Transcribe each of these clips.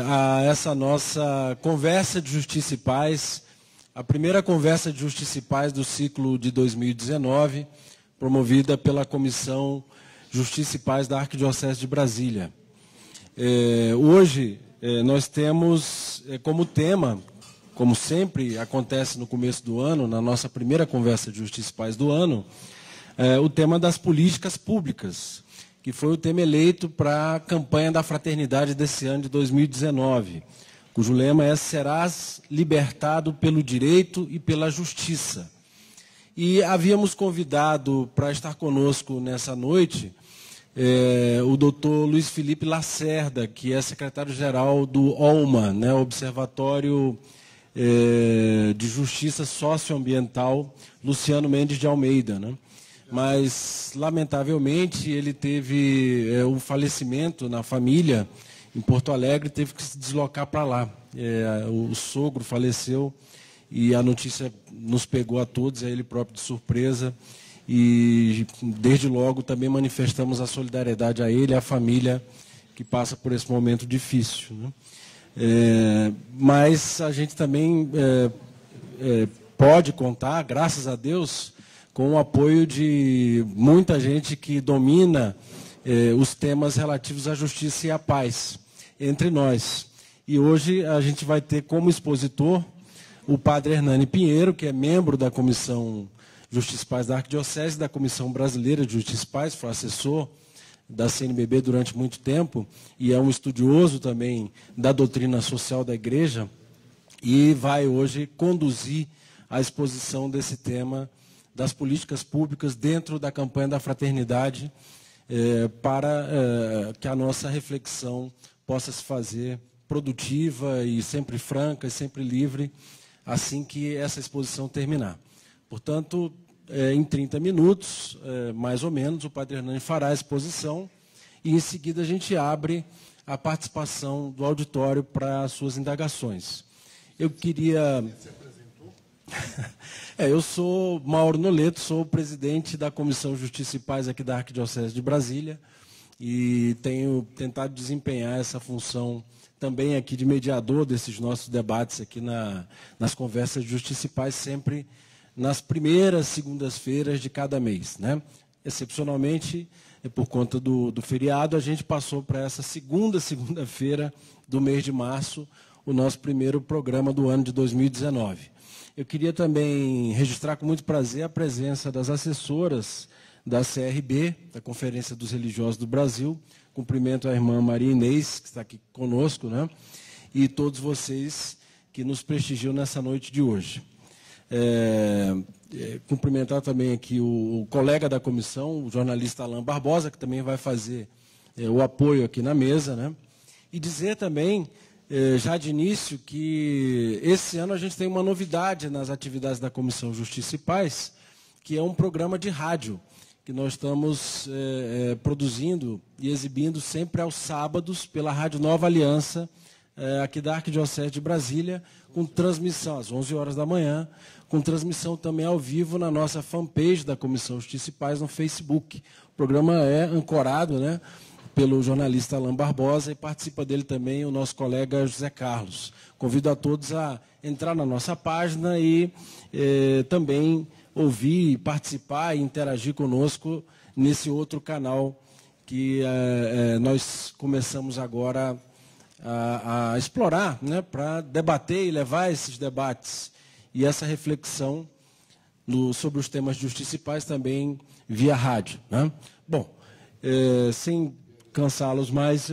a essa nossa conversa de Justiça e Paz, a primeira conversa de Justiça e Paz do ciclo de 2019, promovida pela Comissão Justiça e Paz da Arquidiocese de Brasília. Hoje, nós temos como tema, como sempre acontece no começo do ano, na nossa primeira conversa de Justiça e Paz do ano, o tema das políticas públicas, que foi o tema eleito para a campanha da fraternidade desse ano de 2019, cujo lema é "Serás libertado pelo direito e pela justiça". E havíamos convidado para estar conosco nessa noite o doutor Luiz Felipe Lacerda, que é secretário-geral do OLMA, né, Observatório de Justiça Socioambiental, Luciano Mendes de Almeida, né? Mas, lamentavelmente, ele teve um falecimento na família, em Porto Alegre, teve que se deslocar para lá. O sogro faleceu e a notícia nos pegou a todos, a ele próprio de surpresa. E, desde logo, também manifestamos a solidariedade a ele e à família que passa por esse momento difícil, né? Mas a gente também pode contar, graças a Deus, com o apoio de muita gente que domina os temas relativos à justiça e à paz entre nós. E hoje a gente vai ter como expositor o padre Hernani Pinheiro, que é membro da Comissão Justiça e Paz da Arquidiocese, da Comissão Brasileira de Justiça e Paz, foi assessor da CNBB durante muito tempo e é um estudioso também da doutrina social da Igreja e vai hoje conduzir a exposição desse tema das políticas públicas dentro da campanha da fraternidade, para que a nossa reflexão possa se fazer produtiva e sempre franca e sempre livre, assim que essa exposição terminar. Portanto, em 30 minutos, mais ou menos, o padre Hernani fará a exposição e, em seguida, a gente abre a participação do auditório para as suas indagações. Eu queria... eu sou Mauro Noleto, sou o presidente da Comissão Justiça e Paz aqui da Arquidiocese de Brasília e tenho tentado desempenhar essa função também aqui de mediador desses nossos debates aqui nas conversas de Justiça e Paz, sempre nas primeiras segundas-feiras de cada mês, né? Excepcionalmente, por conta do feriado, a gente passou para essa segunda-feira do mês de março, o nosso primeiro programa do ano de 2019. Eu queria também registrar com muito prazer a presença das assessoras da CRB, da Conferência dos Religiosos do Brasil. Cumprimento a irmã Maria Inês, que está aqui conosco, né? E todos vocês que nos prestigiam nessa noite de hoje. Cumprimentar também aqui o colega da comissão, o jornalista Alain Barbosa, que também vai fazer o apoio aqui na mesa, né? E dizer também, já de início, que esse ano a gente tem uma novidade nas atividades da Comissão Justiça e Paz, que é um programa de rádio, que nós estamos produzindo e exibindo sempre aos sábados pela Rádio Nova Aliança, aqui da Arquidiocese de Brasília, com transmissão às 11 horas da manhã, com transmissão também ao vivo na nossa fanpage da Comissão Justiça e Paz no Facebook. O programa é ancorado, né, pelo jornalista Alain Barbosa e participa dele também o nosso colega José Carlos. Convido a todos a entrar na nossa página e também ouvir, participar e interagir conosco nesse outro canal que nós começamos agora a explorar, né, para debater e levar esses debates e essa reflexão sobre os temas de justiça e paz também via rádio, né? Bom, sem cansá-los mais,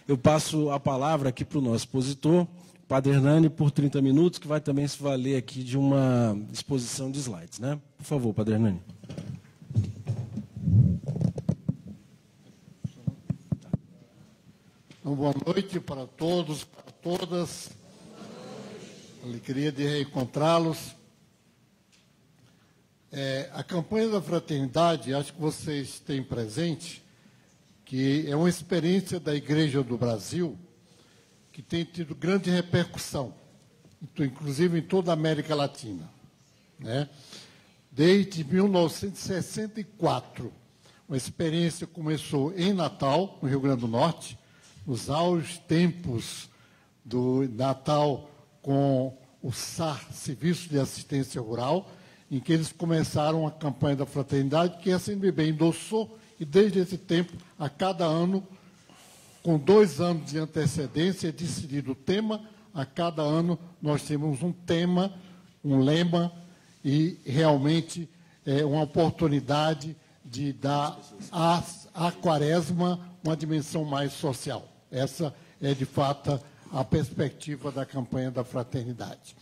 eu passo a palavra aqui para o nosso expositor, Padre Hernani, por 30 minutos, que vai também se valer aqui de uma exposição de slides, né? Por favor, Padre Hernani. Então, boa noite para todos, para todas. Alegria de reencontrá-los. A campanha da fraternidade, acho que vocês têm presente, que é uma experiência da Igreja do Brasil que tem tido grande repercussão, inclusive em toda a América Latina, né? Desde 1964, uma experiência começou em Natal, no Rio Grande do Norte, nos auges tempos do Natal com o SAR, Serviço de Assistência Rural, em que eles começaram a campanha da fraternidade, que a CNBB endossou, e desde esse tempo, a cada ano, com 2 anos de antecedência, é decidido o tema. A cada ano nós temos um tema, um lema, e realmente é uma oportunidade de dar à Quaresma uma dimensão mais social. Essa é, de fato, a perspectiva da campanha da fraternidade.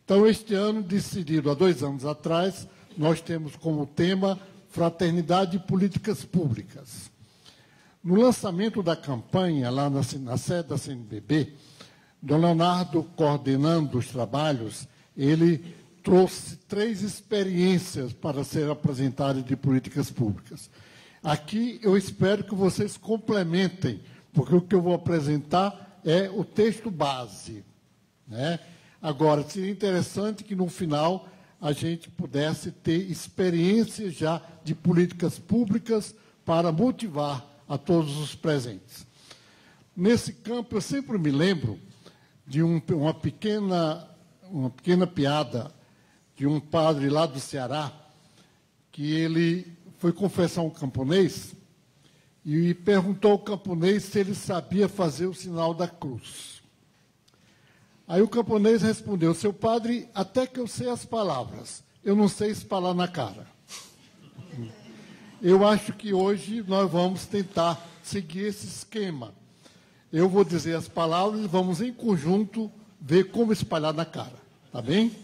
Então, este ano, decidido há 2 anos atrás, nós temos como tema Fraternidade e Políticas Públicas. No lançamento da campanha, lá na sede da CNBB, Dom Leonardo, coordenando os trabalhos, ele trouxe 3 experiências para ser apresentadas de políticas públicas. Aqui eu espero que vocês complementem, porque o que eu vou apresentar é o texto base, né? Agora, seria interessante que, no final, a gente pudesse ter experiências já de políticas públicas para motivar a todos os presentes. Nesse campo, eu sempre me lembro de uma pequena piada de um padre lá do Ceará, que ele foi confessar um camponês e perguntou ao camponês se ele sabia fazer o sinal da cruz. Aí o camponês respondeu: seu padre, até que eu sei as palavras, eu não sei espalar na cara. Eu acho que hoje nós vamos tentar seguir esse esquema. Eu vou dizer as palavras e vamos, em conjunto, ver como espalhar na cara. Tá bem?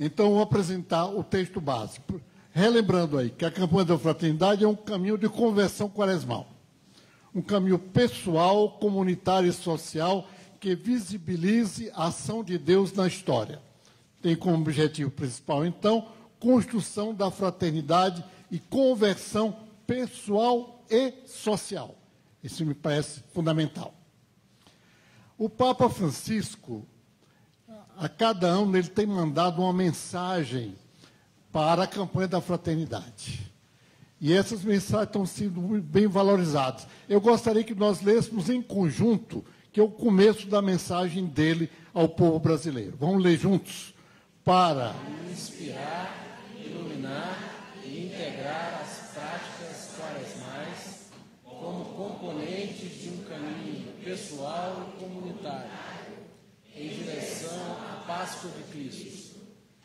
Então, vou apresentar o texto básico. Relembrando aí que a campanha da fraternidade é um caminho de conversão quaresmal. Um caminho pessoal, comunitário e social que visibilize a ação de Deus na história. Tem como objetivo principal, então, construção da fraternidade e conversão pessoal e social. Isso me parece fundamental. O Papa Francisco, a cada ano, ele tem mandado uma mensagem para a campanha da fraternidade. E essas mensagens estão sendo muito bem valorizadas. Eu gostaria que nós lêssemos em conjunto, que é o começo da mensagem dele ao povo brasileiro. Vamos ler juntos? Para inspirar, iluminar e integrar as práticas quaresmais como componentes de um caminho pessoal e comunitário em direção à Páscoa de Cristo.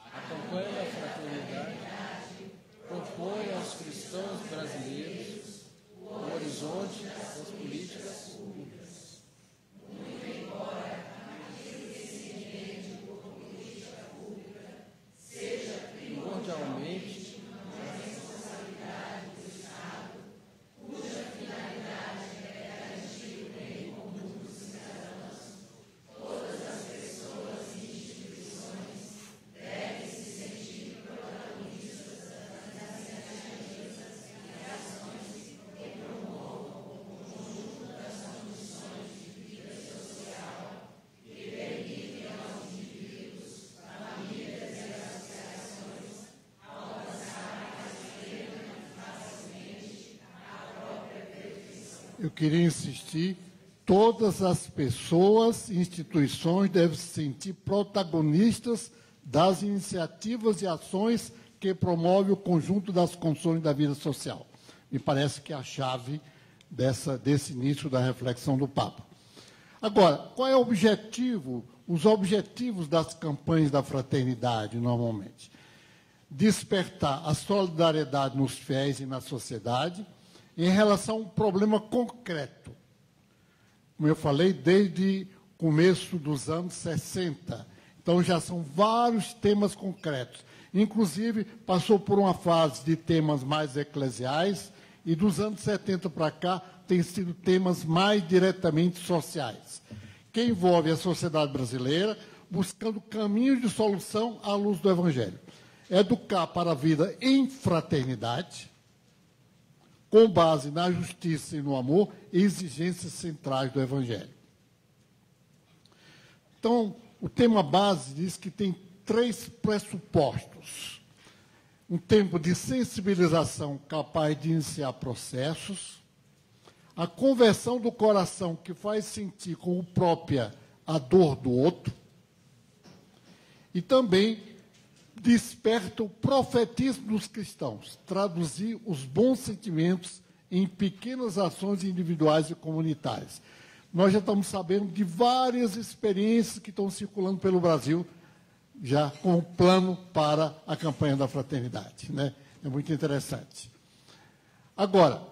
A campanha da fraternidade propõe aos cristãos brasileiros o horizonte das políticas públicas. Muito embora esse segmento por política pública seja primordialmente uma responsabilidade do Estado, cuja finalidade é garantir o bem comum dos cidadãos, todas as pessoas e instituições devem se sentir protagonistas das iniciativas e ações que promovam o conjunto das condições de vida social que permitem aos indivíduos, famílias e associações alcançarem mais plena e facilmente a própria perfeição. eu queria insistir, todas as pessoas e instituições devem se sentir protagonistas das iniciativas e ações que promovem o conjunto das condições da vida social. Me parece que é a chave desse início da reflexão do Papa. Agora, qual é o objetivo, os objetivos das campanhas da fraternidade, normalmente? Despertar a solidariedade nos fiéis e na sociedade em relação a um problema concreto. Como eu falei, desde o começo dos anos 60. Então, já são vários temas concretos. Inclusive, passou por uma fase de temas mais eclesiais e dos anos 70 para cá tem sido temas mais diretamente sociais, que envolve a sociedade brasileira buscando caminhos de solução à luz do Evangelho. Educar para a vida em fraternidade, com base na justiça e no amor, exigências centrais do Evangelho. Então, o tema base diz que tem 3 pressupostos. Um tempo de sensibilização capaz de iniciar processos, a conversão do coração que faz sentir como própria a dor do outro, e também desperta o profetismo dos cristãos, traduzir os bons sentimentos em pequenas ações individuais e comunitárias. Nós já estamos sabendo de várias experiências que estão circulando pelo Brasil, já com plano para a campanha da fraternidade, né? É muito interessante. Agora,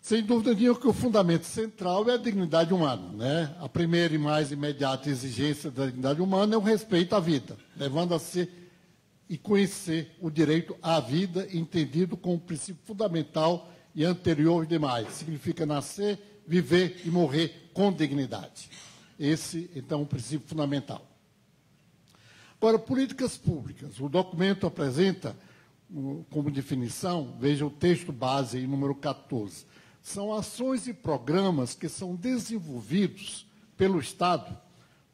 sem dúvida nenhuma que o fundamento central é a dignidade humana, né? A primeira e mais imediata exigência da dignidade humana é o respeito à vida, levando a ser e conhecer o direito à vida, entendido como um princípio fundamental e anterior aos demais. Significa nascer, viver e morrer com dignidade. Esse, então, é um princípio fundamental. Agora, políticas públicas. O documento apresenta, como definição, veja o texto base aí, número 14, são ações e programas que são desenvolvidos pelo Estado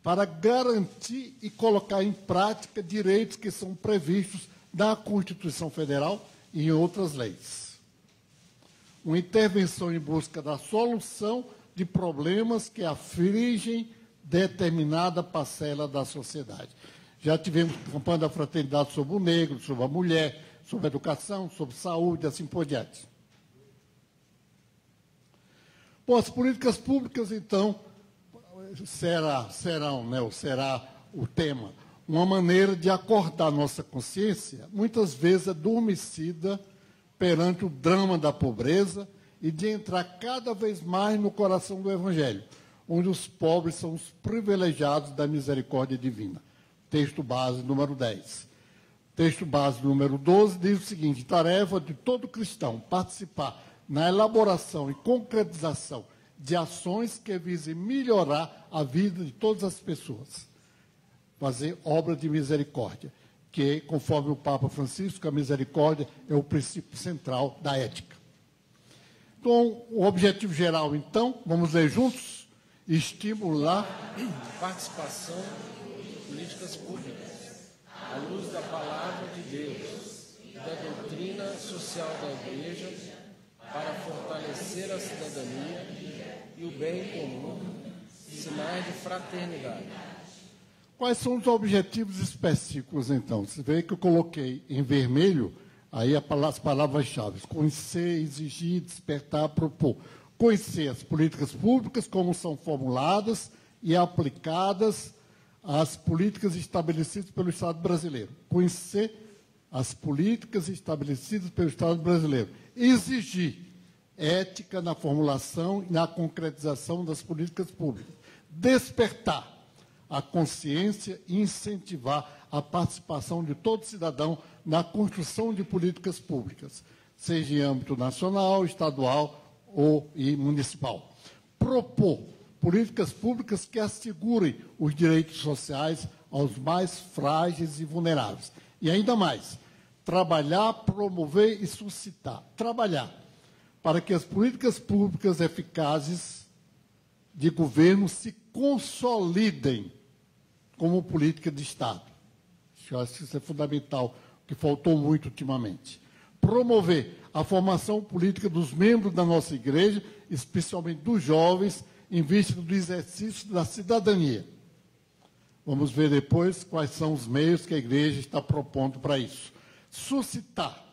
para garantir e colocar em prática direitos que são previstos na Constituição Federal e em outras leis. Uma intervenção em busca da solução de problemas que afligem determinada parcela da sociedade. Já tivemos campanha da fraternidade sobre o negro, sobre a mulher, sobre a educação, sobre saúde, assim por diante. Bom, as políticas públicas, então, será o tema, uma maneira de acordar nossa consciência, muitas vezes adormecida perante o drama da pobreza e de entrar cada vez mais no coração do Evangelho, onde os pobres são os privilegiados da misericórdia divina. Texto base número 10. Texto base número 12 diz o seguinte: tarefa de todo cristão participar na elaboração e concretização de ações que visem melhorar a vida de todas as pessoas. Fazer obra de misericórdia, que, conforme o Papa Francisco, a misericórdia é o princípio central da ética. Então, o objetivo geral, então, vamos ler juntos? Estimular a participação em políticas públicas, à luz da palavra de Deus e da doutrina social da Igreja, para fortalecer a cidadania e o bem comum, sinais de fraternidade. Quais são os objetivos específicos, então? Você vê que eu coloquei em vermelho aí as palavras-chave: conhecer, exigir, despertar, propor. Conhecer as políticas públicas, como são formuladas e aplicadas às políticas estabelecidas pelo Estado brasileiro. Conhecer as políticas estabelecidas pelo Estado brasileiro. Exigir ética na formulação e na concretização das políticas públicas. Despertar a consciência e incentivar a participação de todo cidadão na construção de políticas públicas, seja em âmbito nacional, estadual e municipal. Propor políticas públicas que assegurem os direitos sociais aos mais frágeis e vulneráveis. E ainda mais, trabalhar, promover e suscitar. Trabalhar para que as políticas públicas eficazes de governo se consolidem como política de Estado. Eu acho que isso é fundamental, que faltou muito ultimamente. Promover a formação política dos membros da nossa igreja, especialmente dos jovens, em vista do exercício da cidadania. Vamos ver depois quais são os meios que a igreja está propondo para isso. Suscitar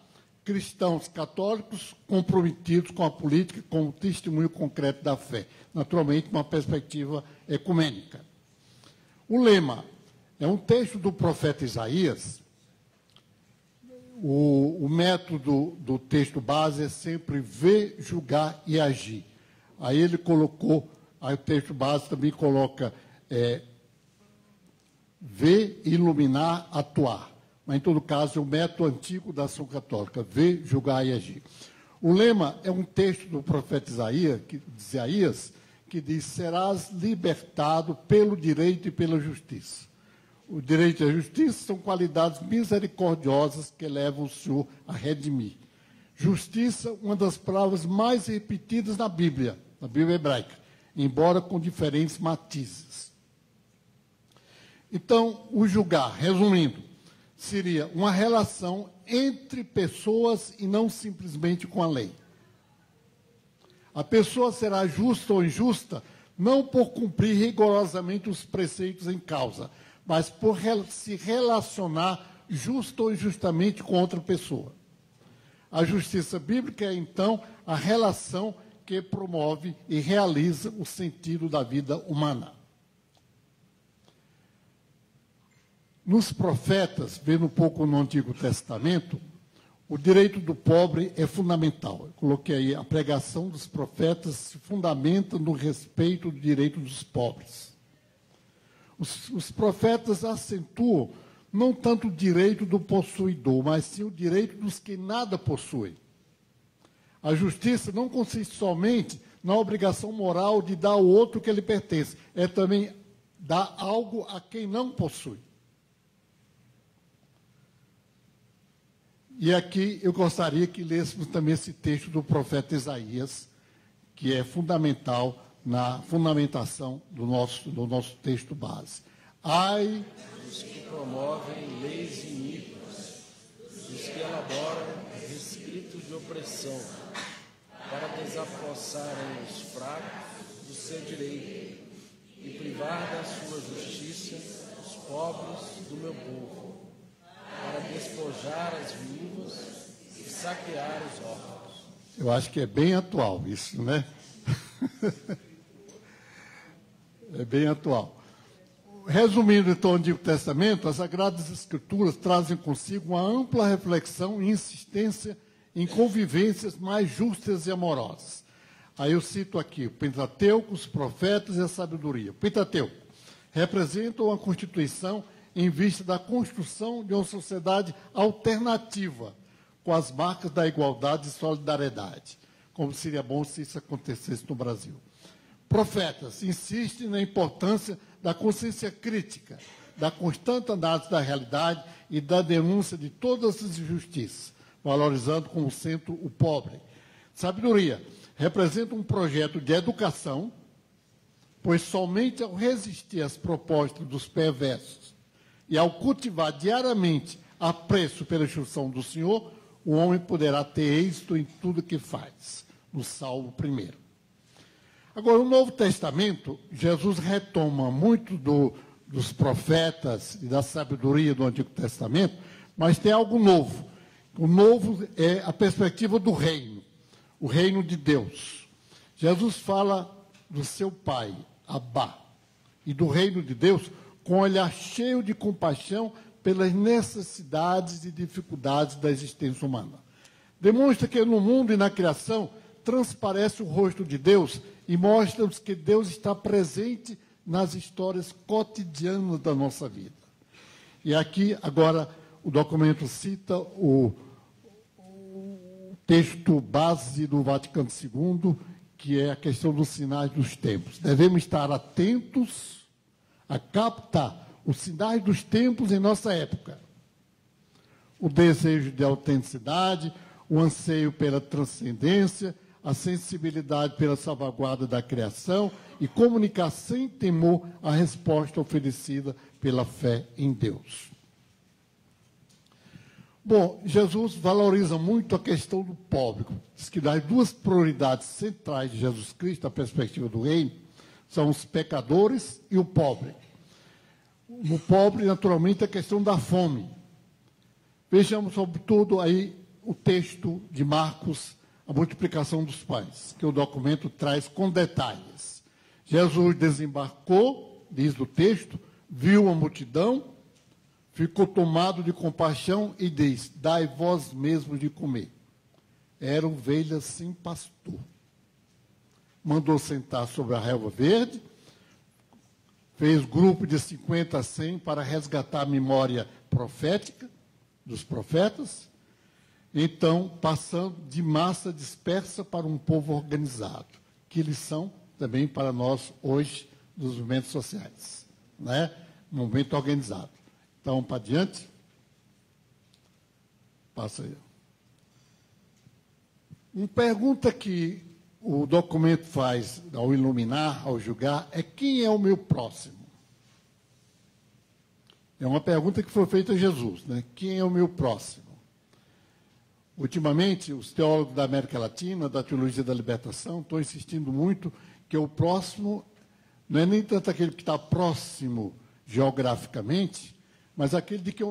cristãos católicos comprometidos com a política, com o testemunho concreto da fé. Naturalmente, uma perspectiva ecumênica. O lema é um texto do profeta Isaías. O método do texto base é sempre ver, julgar e agir. Aí ele colocou, aí o texto base também coloca ver, iluminar, atuar. Mas, em todo caso, é o método antigo da ação católica, ver, julgar e agir. O lema é um texto do profeta Isaías, que diz: serás libertado pelo direito e pela justiça. O direito e a justiça são qualidades misericordiosas que levam o Senhor a redimir. Justiça, uma das palavras mais repetidas na Bíblia hebraica, embora com diferentes matizes. Então, o julgar, resumindo, seria uma relação entre pessoas e não simplesmente com a lei. A pessoa será justa ou injusta não por cumprir rigorosamente os preceitos em causa, mas por se relacionar justa ou injustamente com outra pessoa. A justiça bíblica é, então, a relação que promove e realiza o sentido da vida humana. Nos profetas, vendo um pouco no Antigo Testamento, o direito do pobre é fundamental. Eu coloquei aí, a pregação dos profetas se fundamenta no respeito do direito dos pobres. Os profetas acentuam não tanto o direito do possuidor, mas sim o direito dos que nada possuem. A justiça não consiste somente na obrigação moral de dar ao outro o que lhe pertence, é também dar algo a quem não possui. E aqui eu gostaria que lêssemos também esse texto do profeta Isaías, que é fundamental na fundamentação do nosso texto base. Ai dos que promovem leis iníquas, dos que elaboram rescritos de opressão, para desapossarem os fracos do seu direito e privar da sua justiça os pobres do meu povo, para despojar as viúvas e saquear os órfãos. Eu acho que é bem atual isso, né? É bem atual. Resumindo, então, o Antigo Testamento, as Sagradas Escrituras trazem consigo uma ampla reflexão e insistência em convivências mais justas e amorosas. Aí eu cito aqui o Pentateuco, os profetas e a sabedoria. O Pentateuco representa uma constituição em vista da construção de uma sociedade alternativa, com as marcas da igualdade e solidariedade, como seria bom se isso acontecesse no Brasil. Profetas insistem na importância da consciência crítica, da constante análise da realidade e da denúncia de todas as injustiças, valorizando como centro o pobre. Sabedoria representa um projeto de educação, pois somente ao resistir às propostas dos perversos e ao cultivar diariamente apreço pela instrução do Senhor, o homem poderá ter êxito em tudo que faz. No Salmo 1. Agora, no Novo Testamento, Jesus retoma muito dos profetas e da sabedoria do Antigo Testamento, mas tem algo novo. O novo é a perspectiva do reino, o reino de Deus. Jesus fala do seu Pai, Abá, e do reino de Deus com um olhar cheio de compaixão pelas necessidades e dificuldades da existência humana. Demonstra que no mundo e na criação transparece o rosto de Deus e mostra-nos que Deus está presente nas histórias cotidianas da nossa vida. E aqui, agora, o documento cita o texto base do Vaticano II, que é a questão dos sinais dos tempos. Devemos estar atentos a captar os sinais dos tempos em nossa época. O desejo de autenticidade, o anseio pela transcendência, a sensibilidade pela salvaguarda da criação e comunicar sem temor a resposta oferecida pela fé em Deus. Bom, Jesus valoriza muito a questão do pobre. Diz que das duas prioridades centrais de Jesus Cristo, a perspectiva do reino, são os pecadores e o pobre. No pobre, naturalmente, a questão da fome. Vejamos, sobretudo, aí o texto de Marcos, a multiplicação dos pães, que o documento traz com detalhes. Jesus desembarcou, diz o texto, viu a multidão, ficou tomado de compaixão e diz: dai vós mesmos de comer. Eram ovelhas sem pastor. Mandou sentar sobre a relva verde, fez grupo de 50 a 100 para resgatar a memória profética dos profetas, então passando de massa dispersa para um povo organizado, que eles são também para nós hoje nos movimentos sociais, né? Movimento organizado. Então, para adiante. Passa aí. Uma pergunta que o documento faz ao iluminar, ao julgar, é: quem é o meu próximo? É uma pergunta que foi feita a Jesus, né? Quem é o meu próximo? Ultimamente, os teólogos da América Latina, da teologia da libertação, estão insistindo muito que o próximo não é nem tanto aquele que está próximo geograficamente, mas aquele de que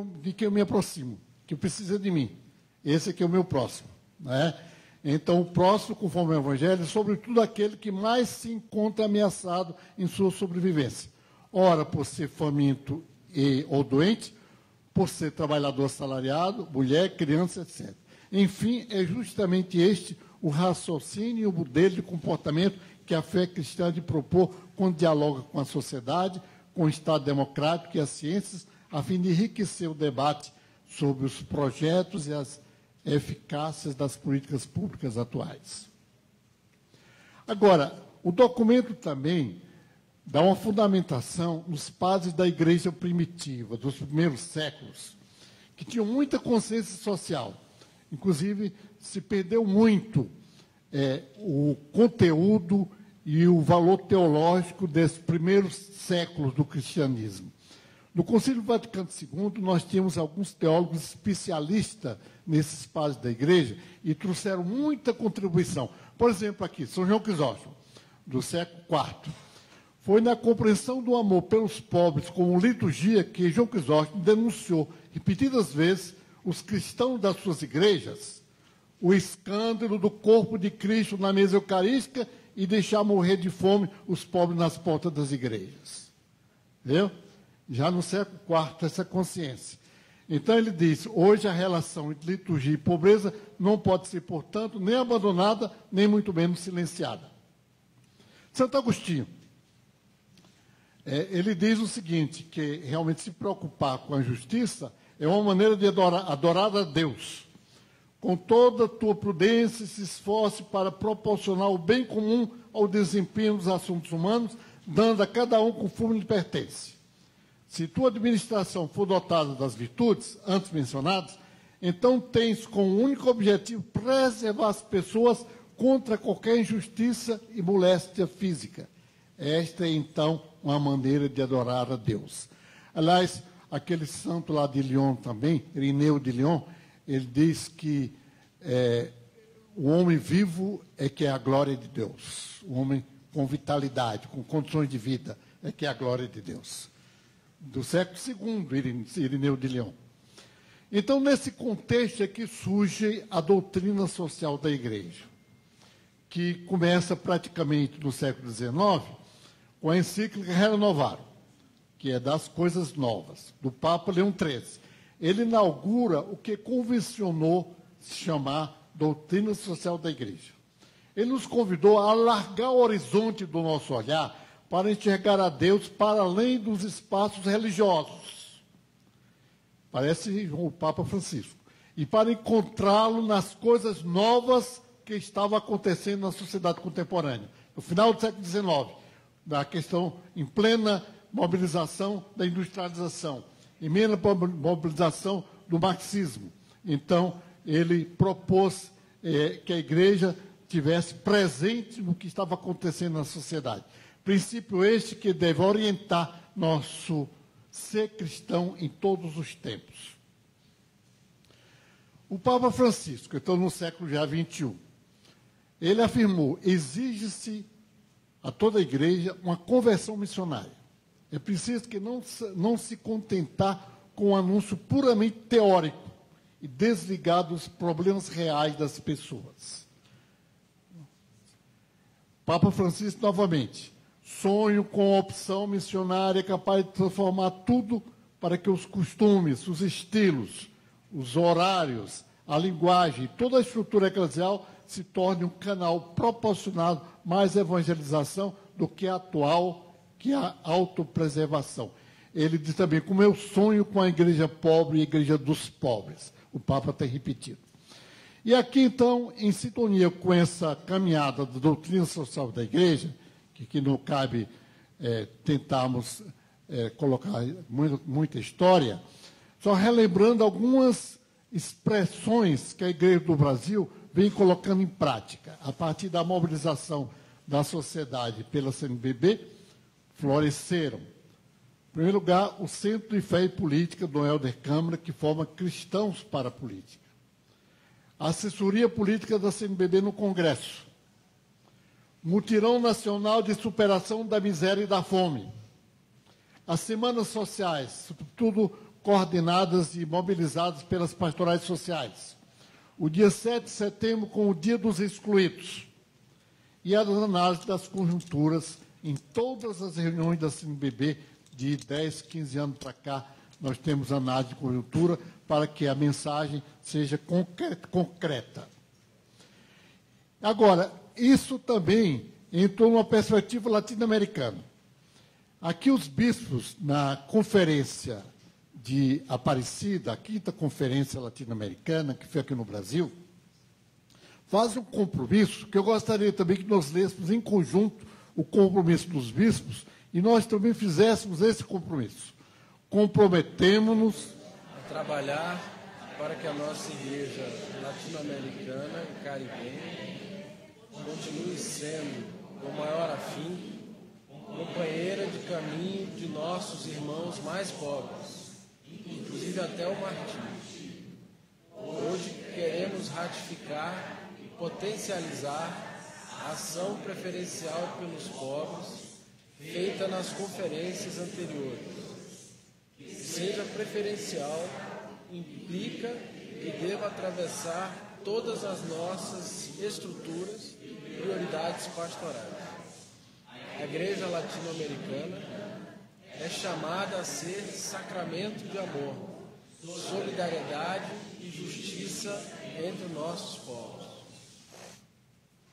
eu me aproximo, que precisa de mim. Esse aqui é o meu próximo. Né? Então, o próximo, conforme o Evangelho, é sobretudo aquele que mais se encontra ameaçado em sua sobrevivência. Ora, por ser faminto ou doente, por ser trabalhador assalariado, mulher, criança, etc. Enfim, é justamente este o raciocínio e o modelo de comportamento que a fé cristã de propor quando dialoga com a sociedade, com o Estado democrático e as ciências, a fim de enriquecer o debate sobre os projetos e as eficácias das políticas públicas atuais. Agora, o documento também dá uma fundamentação nos padres da igreja primitiva, dos primeiros séculos, que tinham muita consciência social. Inclusive, se perdeu muito o conteúdo e o valor teológico desses primeiros séculos do cristianismo. No Concílio Vaticano II, nós tínhamos alguns teólogos especialistas nesses padres da igreja e trouxeram muita contribuição. Por exemplo, aqui, São João Crisóstomo, do século IV. Foi na compreensão do amor pelos pobres como liturgia que João Crisóstomo denunciou repetidas vezes os cristãos das suas igrejas o escândalo do corpo de Cristo na mesa eucarística e deixar morrer de fome os pobres nas portas das igrejas. Entendeu? Já no século IV, essa consciência. Então ele diz, hoje a relação entre liturgia e pobreza não pode ser, portanto, nem abandonada, nem muito menos silenciada. Santo Agostinho, ele diz o seguinte, que realmente se preocupar com a justiça é uma maneira de adorar a Deus. Com toda a tua prudência, se esforce para proporcionar o bem comum ao desempenho dos assuntos humanos, dando a cada um conforme lhe pertence. Se tua administração for dotada das virtudes antes mencionadas, então tens como único objetivo preservar as pessoas contra qualquer injustiça e moléstia física. Esta é, então, uma maneira de adorar a Deus. Aliás, aquele santo lá de Lyon também, Irineu de Lyon, ele diz que o homem vivo é que é a glória de Deus. O homem com vitalidade, com condições de vida, é que é a glória de Deus. Do século II, Irineu de Lyon. Então, nesse contexto é que surge a doutrina social da Igreja, que começa praticamente no século XIX, com a encíclica Renovarum, que é das coisas novas, do Papa Leão XIII. Ele inaugura o que convencionou se chamar doutrina social da Igreja. Ele nos convidou a alargar o horizonte do nosso olhar para enxergar a Deus para além dos espaços religiosos. Parece o Papa Francisco. E para encontrá-lo nas coisas novas que estavam acontecendo na sociedade contemporânea. No final do século XIX, da questão em plena mobilização da industrialização, em plena mobilização do marxismo. Então, ele propôs que a igreja tivesse presente no que estava acontecendo na sociedade. Princípio este que deve orientar nosso ser cristão em todos os tempos. O Papa Francisco, então no século já XXI, ele afirmou, exige-se a toda a igreja uma conversão missionária. É preciso que não se contentar com um anúncio puramente teórico e desligado dos problemas reais das pessoas. Papa Francisco, novamente, sonho com a opção missionária capaz de transformar tudo para que os costumes, os estilos, os horários, a linguagem, toda a estrutura eclesial se torne um canal proporcionado mais evangelização do que a atual, que é a autopreservação. Ele diz também, como eu sonho com a igreja pobre e a igreja dos pobres. O Papa tem repetido. E aqui, então, em sintonia com essa caminhada da doutrina social da igreja, que não cabe tentarmos colocar muita história, só relembrando algumas expressões que a Igreja do Brasil vem colocando em prática, a partir da mobilização da sociedade pela CNBB, floresceram. Em primeiro lugar, o Centro de Fé e Política do Helder Câmara, que forma cristãos para a política. a assessoria política da CNBB no Congresso, Mutirão Nacional de Superação da Miséria e da Fome, as semanas sociais, tudo coordenadas e mobilizadas pelas pastorais sociais, o dia 7 de setembro com o Dia dos Excluídos, e as análises das conjunturas em todas as reuniões da CNBB de 10, 15 anos para cá. Nós temos análise de conjuntura para que a mensagem seja concreta. Agora, isso também entrou numa perspectiva latino-americana. Aqui os bispos, na conferência de Aparecida, a 5ª Conferência Latino-Americana, que foi aqui no Brasil, fazem um compromisso, que eu gostaria também que nós lêssemos em conjunto o compromisso dos bispos, e nós também fizéssemos esse compromisso. Comprometemo-nos a trabalhar para que a nossa igreja latino-americana e caribenha continue sendo, com maior afinco, companheira de caminho de nossos irmãos mais pobres, inclusive até o martírio. Hoje queremos ratificar e potencializar a ação preferencial pelos pobres feita nas conferências anteriores. Seja preferencial implica que deva atravessar todas as nossas estruturas e prioridades pastorais. A Igreja Latino-Americana é chamada a ser sacramento de amor, solidariedade e justiça entre nossos povos.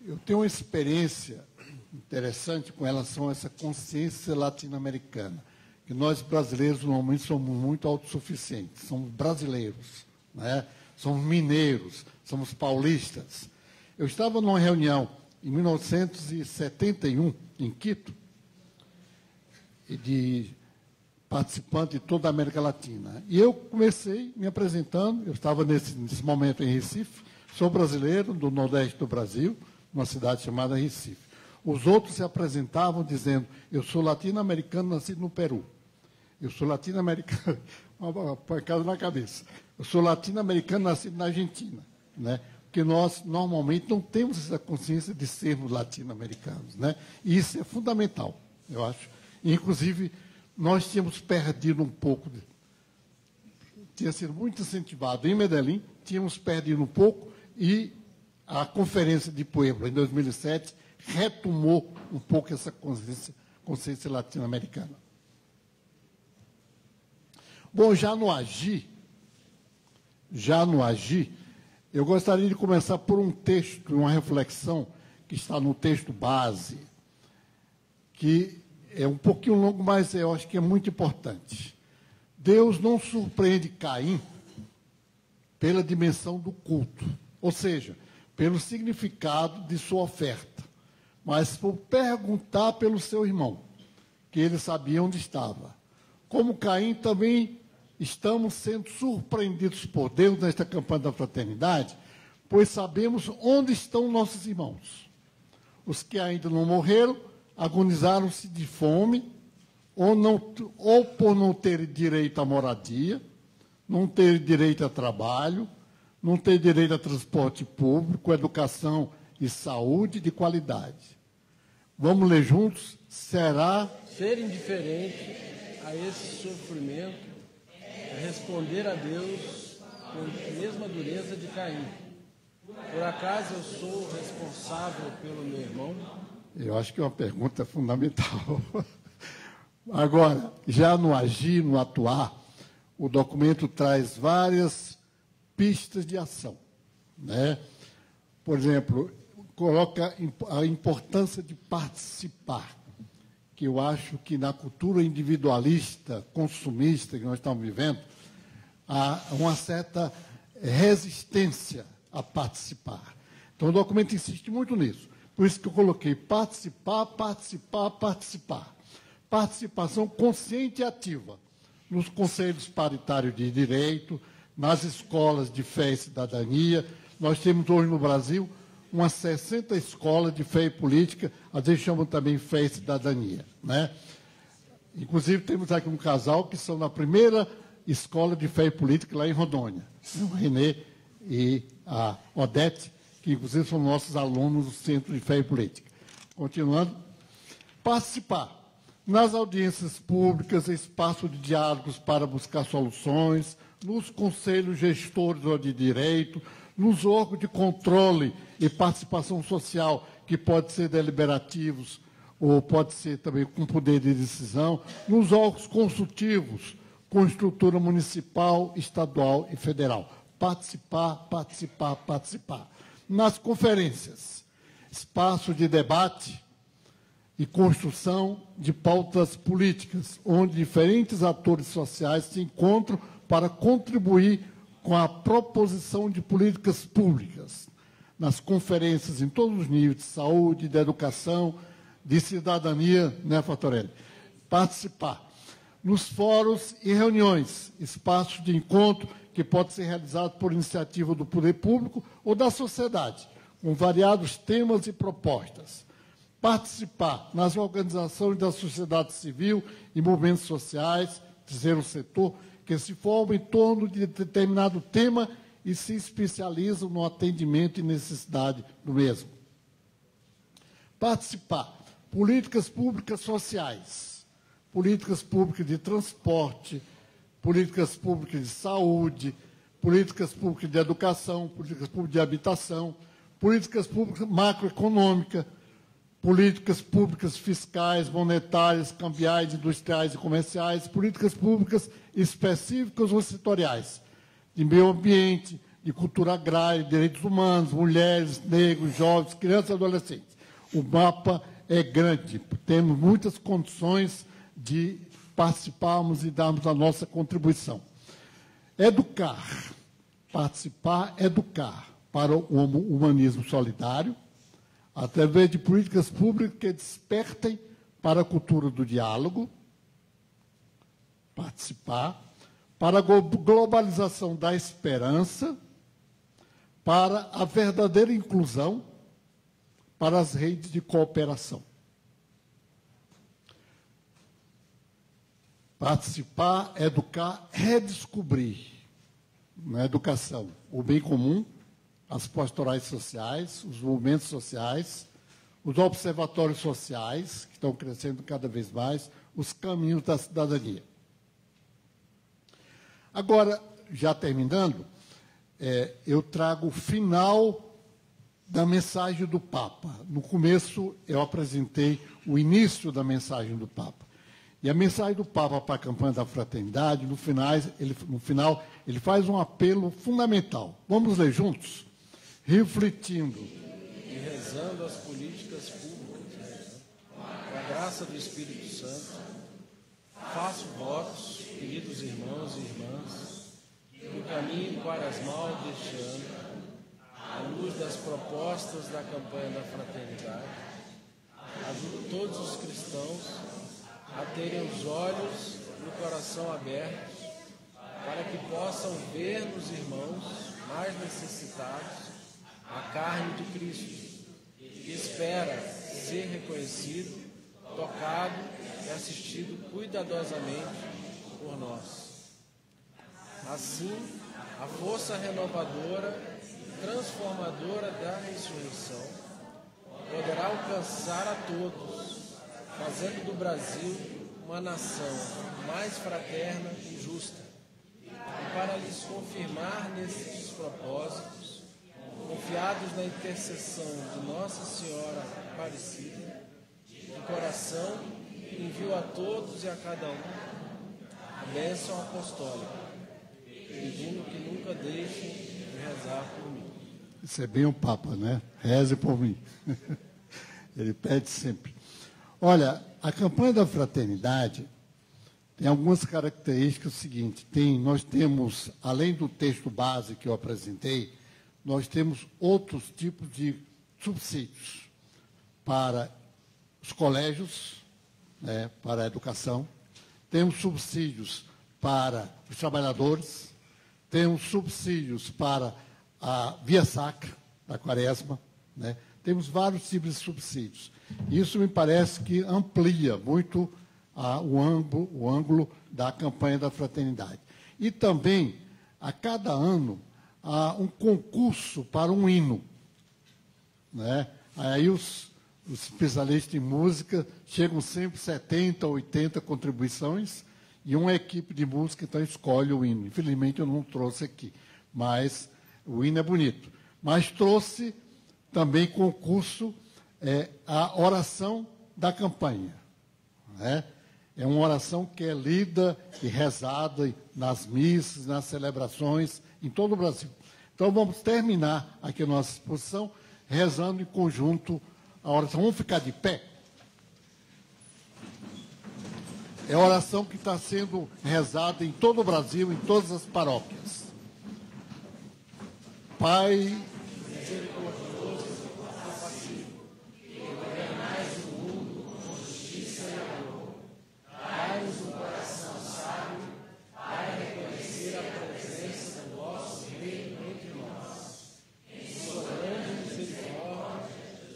Eu tenho uma experiência interessante com relação a essa consciência latino-americana, que nós brasileiros normalmente somos muito autossuficientes, somos brasileiros, né? Somos mineiros, somos paulistas. Eu estava numa reunião em 1971, em Quito, de participantes de toda a América Latina. E eu comecei me apresentando, eu estava nesse momento em Recife, sou brasileiro do Nordeste do Brasil, numa cidade chamada Recife. Os outros se apresentavam dizendo, eu sou latino-americano, nascido no Peru. Eu sou latino-americano, uma pancada na cabeça. Eu sou latino-americano, nascido na Argentina, né? Porque nós, normalmente, não temos essa consciência de sermos latino-americanos, né? E isso é fundamental, eu acho. Inclusive, nós tínhamos perdido um pouco, tinha sido muito incentivado em Medellín, tínhamos perdido um pouco, e a Conferência de Puebla, em 2007, retomou um pouco essa consciência latino-americana. Bom, já no Agir, eu gostaria de começar por um texto, uma reflexão que está no texto base, que é um pouquinho longo, mas eu acho que é muito importante. Deus não surpreende Caim pela dimensão do culto, ou seja, pelo significado de sua oferta, mas por perguntar pelo seu irmão, que ele sabia onde estava. Como Caim, também estamos sendo surpreendidos por Deus nesta campanha da fraternidade, pois sabemos onde estão nossos irmãos. Os que ainda não morreram, agonizaram-se de fome, ou por não terem direito à moradia, não terem direito a trabalho, não terem direito a transporte público, educação e saúde de qualidade. Vamos ler juntos? Será ser indiferente a esse sofrimento é responder a Deus com a mesma dureza de Caim. Por acaso eu sou responsável pelo meu irmão? Eu acho que é uma pergunta fundamental. Agora, já no agir, no atuar, o documento traz várias pistas de ação, né? Por exemplo, coloca a importância de participar, que eu acho que na cultura individualista, consumista que nós estamos vivendo, há uma certa resistência a participar. Então, o documento insiste muito nisso. Por isso que eu coloquei participar, participar, participar. Participação consciente e ativa nos conselhos paritários de direito, nas escolas de fé e cidadania. Nós temos hoje no Brasil umas 60 escolas de fé e política, às vezes chamam também fé e cidadania, né? Inclusive, temos aqui um casal que são na primeira escola de fé e política lá em Rondônia, o Renê e a Odete, que inclusive são nossos alunos do Centro de Fé e Política. Continuando. Participar nas audiências públicas, espaço de diálogos para buscar soluções, nos conselhos gestores ou de direito, nos órgãos de controle e participação social, que pode ser deliberativos ou pode ser também com poder de decisão, nos órgãos consultivos, com estrutura municipal, estadual e federal. Participar, participar, participar. Nas conferências, espaço de debate e construção de pautas políticas, onde diferentes atores sociais se encontram para contribuir com a proposição de políticas públicas. Nas conferências em todos os níveis, de saúde, de educação, de cidadania, né, Fatorelli? Participar. Nos fóruns e reuniões, espaços de encontro que pode ser realizado por iniciativa do poder público ou da sociedade, com variados temas e propostas. Participar nas organizações da sociedade civil e movimentos sociais, terceiro setor, que se formam em torno de determinado tema e se especializam no atendimento e necessidade do mesmo. Participar. Políticas públicas sociais, políticas públicas de transporte, políticas públicas de saúde, políticas públicas de educação, políticas públicas de habitação, políticas públicas macroeconômicas, políticas públicas fiscais, monetárias, cambiais, industriais e comerciais, políticas públicas específicas ou setoriais, de meio ambiente, de cultura agrária, direitos humanos, mulheres, negros, jovens, crianças e adolescentes. O mapa é grande, temos muitas condições de participarmos e darmos a nossa contribuição. Educar, participar, educar para o humanismo solidário, através de políticas públicas que despertem para a cultura do diálogo, participar, para a globalização da esperança, para a verdadeira inclusão, para as redes de cooperação. Participar, educar, redescobrir na educação o bem comum, as pastorais sociais, os movimentos sociais, os observatórios sociais, que estão crescendo cada vez mais, os caminhos da cidadania. Agora, já terminando, eu trago o final da mensagem do Papa. No começo, eu apresentei o início da mensagem do Papa. E a mensagem do Papa para a campanha da fraternidade, no final, ele faz um apelo fundamental. Vamos ler juntos? Refletindo e rezando as políticas públicas, com a graça do Espírito Santo, faço votos, queridos irmãos e irmãs, no caminho quaresmal deste ano, à luz das propostas da campanha da fraternidade, ajudo todos os cristãos a terem os olhos e o coração abertos para que possam ver nos irmãos mais necessitados a carne de Cristo, que espera ser reconhecido, tocado e assistido cuidadosamente por nós. Assim, a força renovadora e transformadora da ressurreição poderá alcançar a todos, fazendo do Brasil uma nação mais fraterna e justa. E para lhes confirmar nesses propósitos, confiados na intercessão de Nossa Senhora Aparecida, de coração, envio a todos e a cada um a bênção apostólica, pedindo que nunca deixem de rezar por mim. Isso é bem o Papa, né? Reze por mim. Ele pede sempre. Olha, a campanha da fraternidade tem algumas características seguintes. Nós temos, além do texto base que eu apresentei, nós temos outros tipos de subsídios para os colégios, né, para a educação, temos subsídios para os trabalhadores, temos subsídios para a Via Sacra, da Quaresma, né, temos vários tipos de subsídios. Isso me parece que amplia muito o ângulo da campanha da fraternidade. E também, a cada ano, um concurso para um hino, né? Aí os especialistas em música chegam sempre 70, 80 contribuições e uma equipe de música então escolhe o hino. Infelizmente eu não trouxe aqui, mas o hino é bonito. Mas trouxe também concurso a oração da campanha, né? É uma oração que é lida e rezada nas missas, nas celebrações em todo o Brasil. Então vamos terminar aqui a nossa exposição rezando em conjunto a oração. Vamos ficar de pé? É a oração que está sendo rezada em todo o Brasil, em todas as paróquias. Pai misericordioso e compassivo, que governais o mundo com justiça e amor, dai-nos um coração sábio para reconhecer a presença do vosso reino entre nós. Em sua grande misericórdia,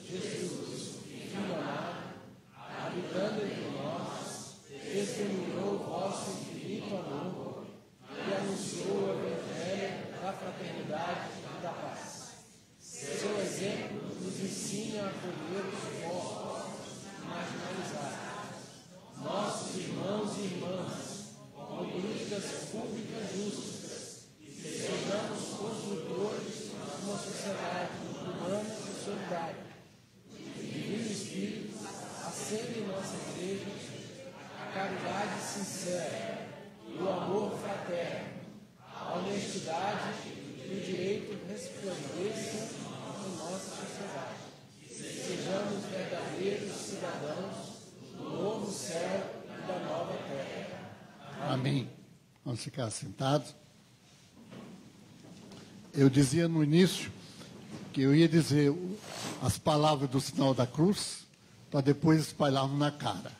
Jesus, Filho amado, habitando entre nós, testemunhou o vosso infinito amor e anunciou o evangelho da fraternidade e da paz. Seu exemplo nos ensina a acolher os povos marginalizados, nossos irmãos e irmãs, com políticas públicas justas, e sejamos construtores de uma sociedade humana e solidária. Divino Espírito, acenda em nossa igreja a caridade sincera, o amor fraterno, a honestidade e o direito resplandeçam em nossa sociedade. Sejamos verdadeiros cidadãos do novo céu e da nova terra. Amém. Vamos ficar sentados. Eu dizia no início que eu ia dizer as palavras do sinal da cruz para depois espalharmos na cara.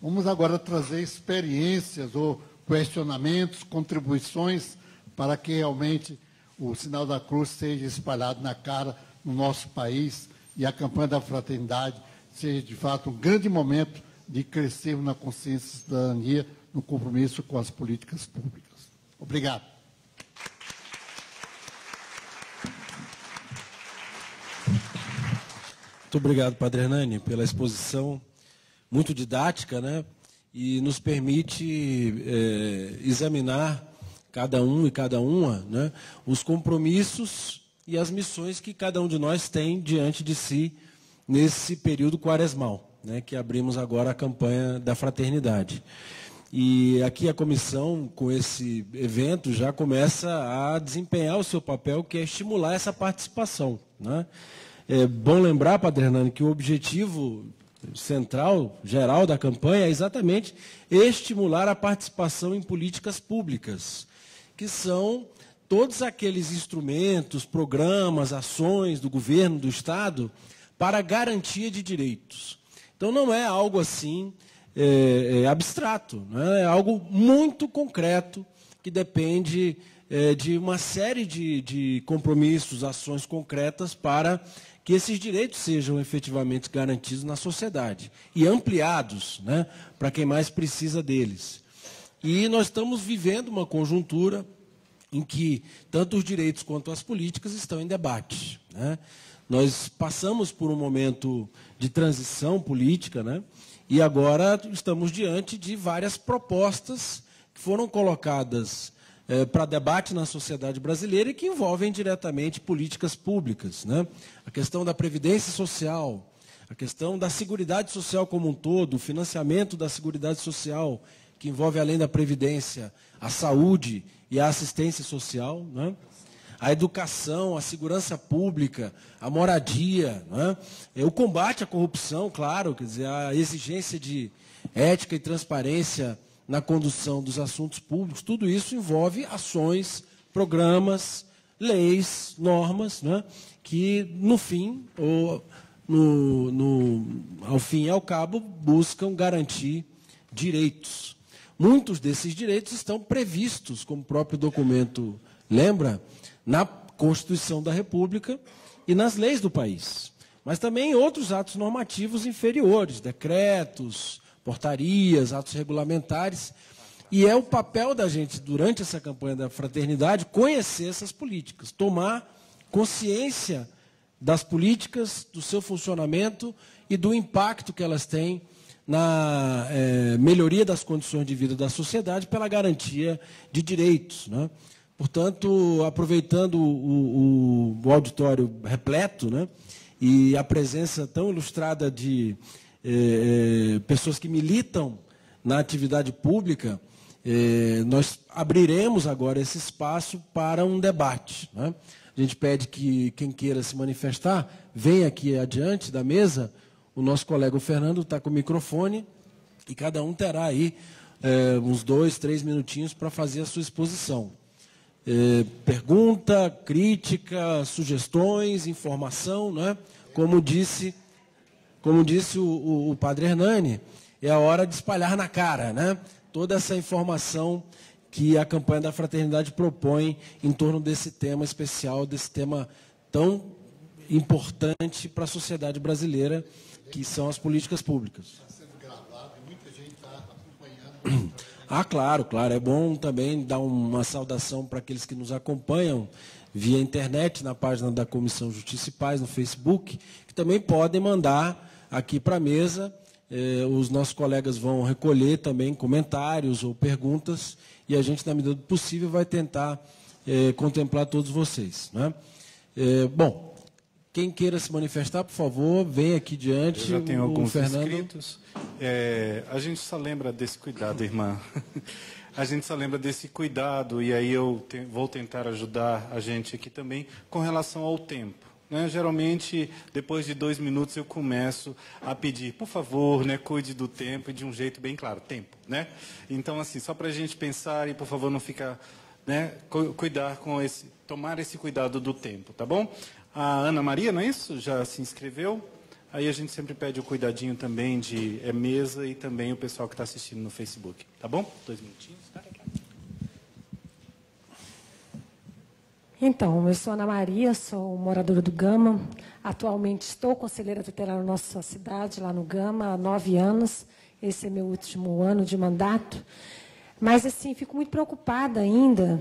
Vamos agora trazer experiências ou questionamentos, contribuições para que realmente o sinal da cruz seja espalhado na cara no nosso país e a campanha da fraternidade seja, de fato, um grande momento de crescermos na consciência da cidadania, no compromisso com as políticas públicas. Obrigado. Muito obrigado, Padre Hernani, pela exposição muito didática, né? E nos permite examinar cada um e cada uma, né, os compromissos e as missões que cada um de nós tem diante de si nesse período quaresmal, né, que abrimos agora a campanha da fraternidade. E aqui a comissão, com esse evento, já começa a desempenhar o seu papel, que é estimular essa participação, né? É bom lembrar, Padre Hernani, que o objetivo central, geral da campanha é exatamente estimular a participação em políticas públicas, que são todos aqueles instrumentos, programas, ações do governo, do Estado, para a garantia de direitos. Então, não é algo assim abstrato, né? É algo muito concreto, que depende de uma série de compromissos, ações concretas para que esses direitos sejam efetivamente garantidos na sociedade e ampliados, né, para quem mais precisa deles. E nós estamos vivendo uma conjuntura em que tanto os direitos quanto as políticas estão em debate, né? Nós passamos por um momento de transição política, né, e agora estamos diante de várias propostas que foram colocadas para debate na sociedade brasileira e que envolvem diretamente políticas públicas, né? A questão da previdência social, a questão da seguridade social como um todo, o financiamento da seguridade social, que envolve, além da previdência, a saúde e a assistência social, né? A educação, a segurança pública, a moradia, né? O combate à corrupção, claro, quer dizer, a exigência de ética e transparência na condução dos assuntos públicos, tudo isso envolve ações, programas, leis, normas, né, que, no fim, ou ao fim e ao cabo, buscam garantir direitos. Muitos desses direitos estão previstos, como o próprio documento lembra, na Constituição da República e nas leis do país, mas também em outros atos normativos inferiores, decretos, portarias, atos regulamentares. E é o papel da gente, durante essa campanha da fraternidade, conhecer essas políticas, tomar consciência das políticas, do seu funcionamento e do impacto que elas têm na melhoria das condições de vida da sociedade pela garantia de direitos, né? Portanto, aproveitando o auditório repleto, né, e a presença tão ilustrada de pessoas que militam na atividade pública, nós abriremos agora esse espaço para um debate, né? A gente pede que quem queira se manifestar, venha aqui adiante da mesa. O nosso colega o Fernando está com o microfone e cada um terá aí uns 2, 3 minutinhos para fazer a sua exposição. Pergunta, crítica, sugestões, informação, né? Como disse o padre Hernani, é a hora de espalhar na cara, né? Toda essa informação que a campanha da fraternidade propõe em torno desse tema especial, desse tema tão importante para a sociedade brasileira, que são as políticas públicas. Está sendo gravado e muita gente está acompanhando. Ah, claro, claro. É bom também dar uma saudação para aqueles que nos acompanham via internet, na página da Comissão Justiça e Paz, no Facebook, que também podem mandar aqui para a mesa. Os nossos colegas vão recolher também comentários ou perguntas e a gente, na medida do possível, vai tentar contemplar todos vocês, né? Bom, quem queira se manifestar, por favor, vem aqui diante. Eu já tenho alguns Fernando. inscritos. A gente só lembra desse cuidado, irmã. A gente só lembra desse cuidado e aí eu vou tentar ajudar a gente aqui também com relação ao tempo. Né? Geralmente, depois de 2 minutos, eu começo a pedir, por favor, né, cuide do tempo e de um jeito bem claro, tempo. Né? Então, assim, só para a gente pensar e, por favor, não ficar, né, cuidar com tomar esse cuidado do tempo, tá bom? A Ana Maria, não é isso? Já se inscreveu? Aí a gente sempre pede o cuidadinho também de mesa e também o pessoal que está assistindo no Facebook, tá bom? 2 minutinhos. Então, eu sou Ana Maria, sou moradora do Gama. Atualmente estou conselheira tutelar na nossa cidade, lá no Gama, há 9 anos. Esse é meu último ano de mandato. Mas, assim, fico muito preocupada ainda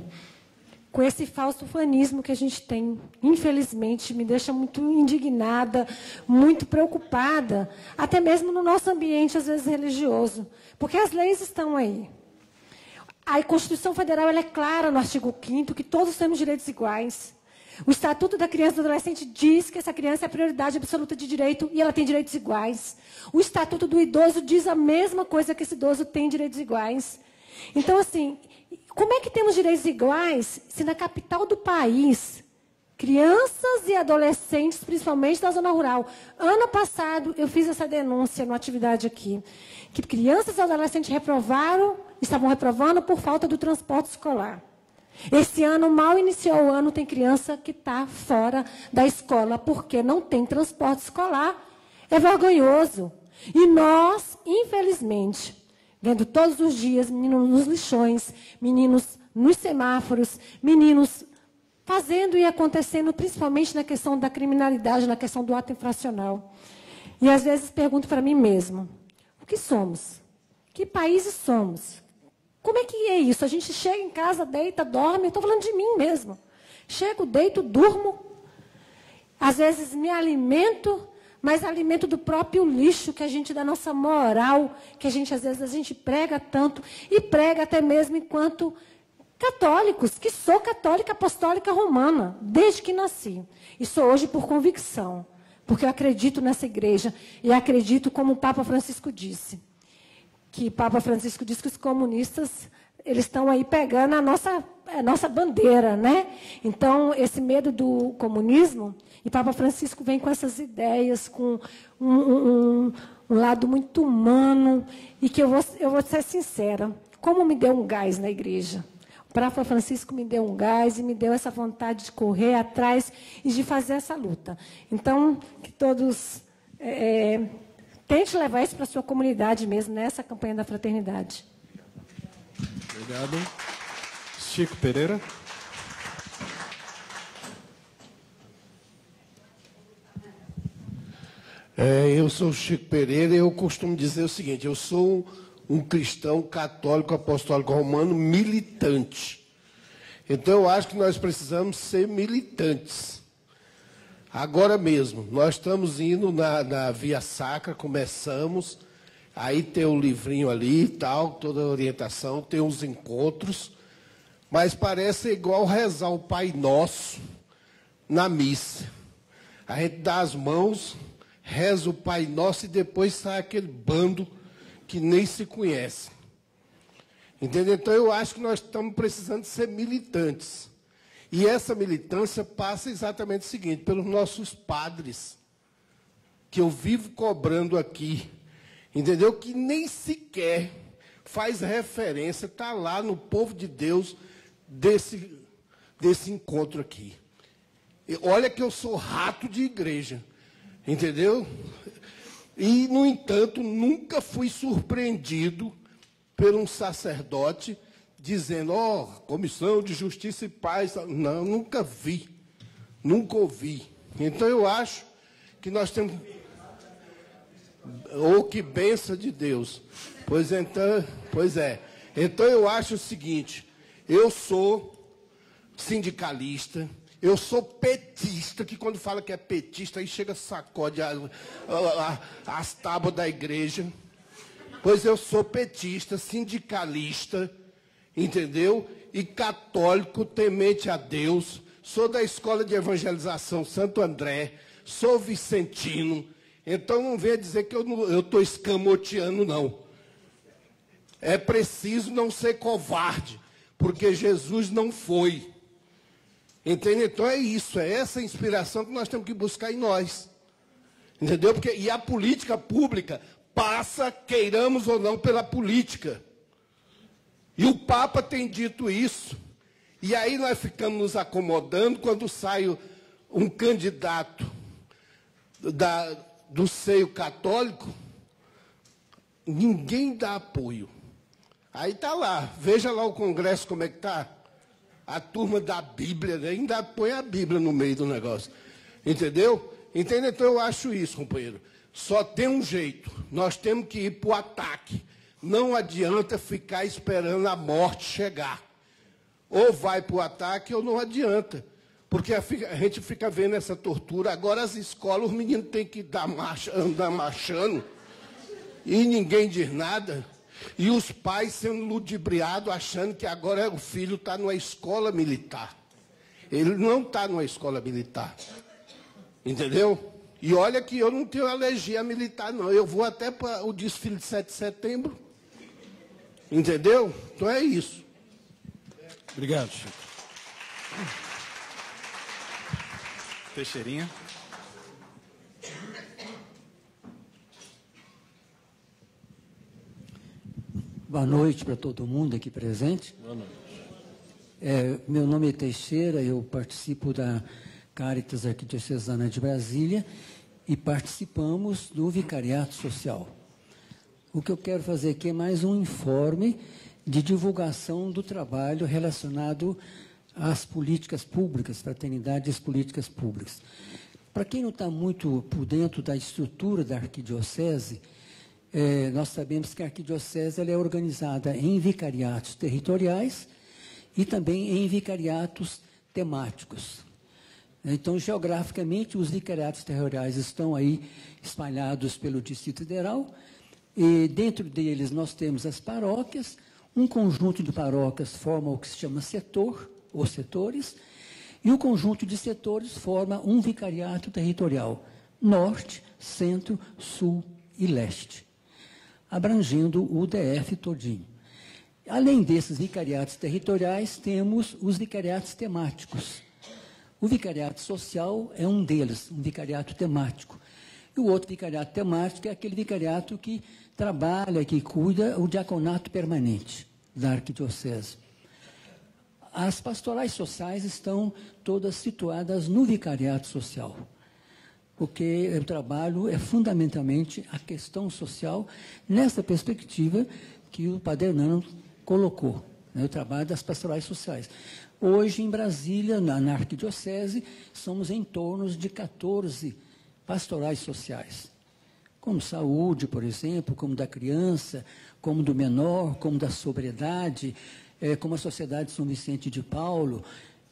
com esse falso ufanismo que a gente tem. Infelizmente, me deixa muito indignada, muito preocupada, até mesmo no nosso ambiente, às vezes, religioso. Porque as leis estão aí. A Constituição Federal ela é clara no artigo 5º que todos temos direitos iguais. O Estatuto da Criança e do Adolescente diz que essa criança é a prioridade absoluta de direito e ela tem direitos iguais. O Estatuto do Idoso diz a mesma coisa, que esse idoso tem direitos iguais. Então, assim, como é que temos direitos iguais se na capital do país, crianças e adolescentes, principalmente da zona rural, ano passado eu fiz essa denúncia numa atividade aqui, que crianças e adolescentes estavam reprovando por falta do transporte escolar. Esse ano, mal iniciou o ano, tem criança que está fora da escola porque não tem transporte escolar. É vergonhoso. E nós, infelizmente, vendo todos os dias meninos nos lixões, meninos nos semáforos, meninos fazendo e acontecendo, principalmente na questão da criminalidade, na questão do ato infracional. E às vezes pergunto para mim mesma, o que somos? Que países somos? Como é que é isso? A gente chega em casa, deita, dorme, estou falando de mim mesmo. Chego, deito, durmo, às vezes me alimento, mas alimento do próprio lixo que a gente, da nossa moral, que às vezes a gente prega tanto, e prega até mesmo enquanto católicos, que sou católica apostólica romana, desde que nasci. E sou hoje por convicção, porque eu acredito nessa igreja, e acredito como o Papa Francisco disse, que Papa Francisco disse que os comunistas eles estão aí pegando a nossa bandeira, né? Então, esse medo do comunismo, e Papa Francisco vem com essas ideias, com um lado muito humano, e que eu vou ser sincera, como me deu um gás na igreja. O Papa Francisco me deu um gás e me deu essa vontade de correr atrás e de fazer essa luta. Então, que todos tente levar isso para a sua comunidade mesmo, nessa campanha da fraternidade. Obrigado. Chico Pereira. Eu sou o Chico Pereira e eu costumo dizer o seguinte, eu sou um cristão católico apostólico romano militante. Então, eu acho que nós precisamos ser militantes. Agora mesmo, nós estamos indo na Via Sacra, começamos, aí tem o livrinho ali e tal, toda a orientação, tem uns encontros, mas parece igual rezar o Pai Nosso na missa. A gente dá as mãos, reza o Pai Nosso e depois sai aquele bando que nem se conhece. Entendeu? Então, eu acho que nós estamos precisando ser militantes. E essa militância passa exatamente o seguinte, pelos nossos padres, que eu vivo cobrando aqui, entendeu? Que nem sequer faz referência, está lá no povo de Deus desse encontro aqui. E olha que eu sou rato de igreja, entendeu? E, no entanto, nunca fui surpreendido por um sacerdote dizendo, Comissão de Justiça e Paz. Não, nunca vi, nunca ouvi. Então, eu acho que nós temos... que bênção de Deus. Pois é. Então, eu acho o seguinte, eu sou sindicalista, eu sou petista, que quando fala que é petista, aí chega, sacode as tábuas da igreja. Pois eu sou petista, sindicalista, entendeu? E católico, temente a Deus. Sou da Escola de Evangelização Santo André, sou vicentino. Então não venha dizer que eu estou escamoteando, não. É preciso não ser covarde, porque Jesus não foi. Entende? Então é isso, é essa inspiração que nós temos que buscar em nós. Entendeu? E a política pública passa, queiramos ou não, pela política. E o Papa tem dito isso. E aí nós ficamos nos acomodando quando sai um candidato do seio católico, ninguém dá apoio. Aí está lá, veja lá o Congresso como é que está. A turma da Bíblia, né? Ainda põe a Bíblia no meio do negócio. Entendeu? Então eu acho isso, companheiro. Só tem um jeito. Nós temos que ir para o ataque. Não adianta ficar esperando a morte chegar. Ou vai para o ataque ou não adianta. Porque a gente fica vendo essa tortura. Agora as escolas, os meninos têm que andar marchando. E ninguém diz nada. E os pais sendo ludibriados, achando que agora o filho está numa escola militar. Ele não está numa escola militar. Entendeu? E olha que eu não tenho alergia militar, não. Eu vou até para o desfile de 7 de setembro. Entendeu? Então é isso. Obrigado, Chico. Teixeirinha. Boa noite para todo mundo aqui presente. Boa noite. Meu nome é Teixeira, eu participo da Caritas Arquidiocesana de Brasília e participamos do Vicariato Social. O que eu quero fazer aqui é mais um informe de divulgação do trabalho relacionado às políticas públicas, fraternidade e as políticas públicas. Para quem não está muito por dentro da estrutura da arquidiocese, nós sabemos que a arquidiocese ela é organizada em vicariatos territoriais e também em vicariatos temáticos. Então, geograficamente, os vicariatos territoriais estão aí espalhados pelo Distrito Federal, e dentro deles nós temos as paróquias, um conjunto de paróquias forma o que se chama setor, ou setores, e o conjunto de setores forma um vicariato territorial, norte, centro, sul e leste, abrangendo o DF todinho. Além desses vicariatos territoriais, temos os vicariatos temáticos. O vicariato social é um deles, um vicariato temático. E o outro vicariato temático é aquele vicariato que trabalha, que cuida o diaconato permanente da arquidiocese. As pastorais sociais estão todas situadas no vicariato social, porque o trabalho é fundamentalmente a questão social nessa perspectiva que o Padre Hernando colocou, né, o trabalho das pastorais sociais. Hoje, em Brasília, na arquidiocese, somos em torno de 14 pastorais sociais, como saúde, por exemplo, como da criança, como do menor, como da sobriedade, como a Sociedade de São Vicente de Paulo,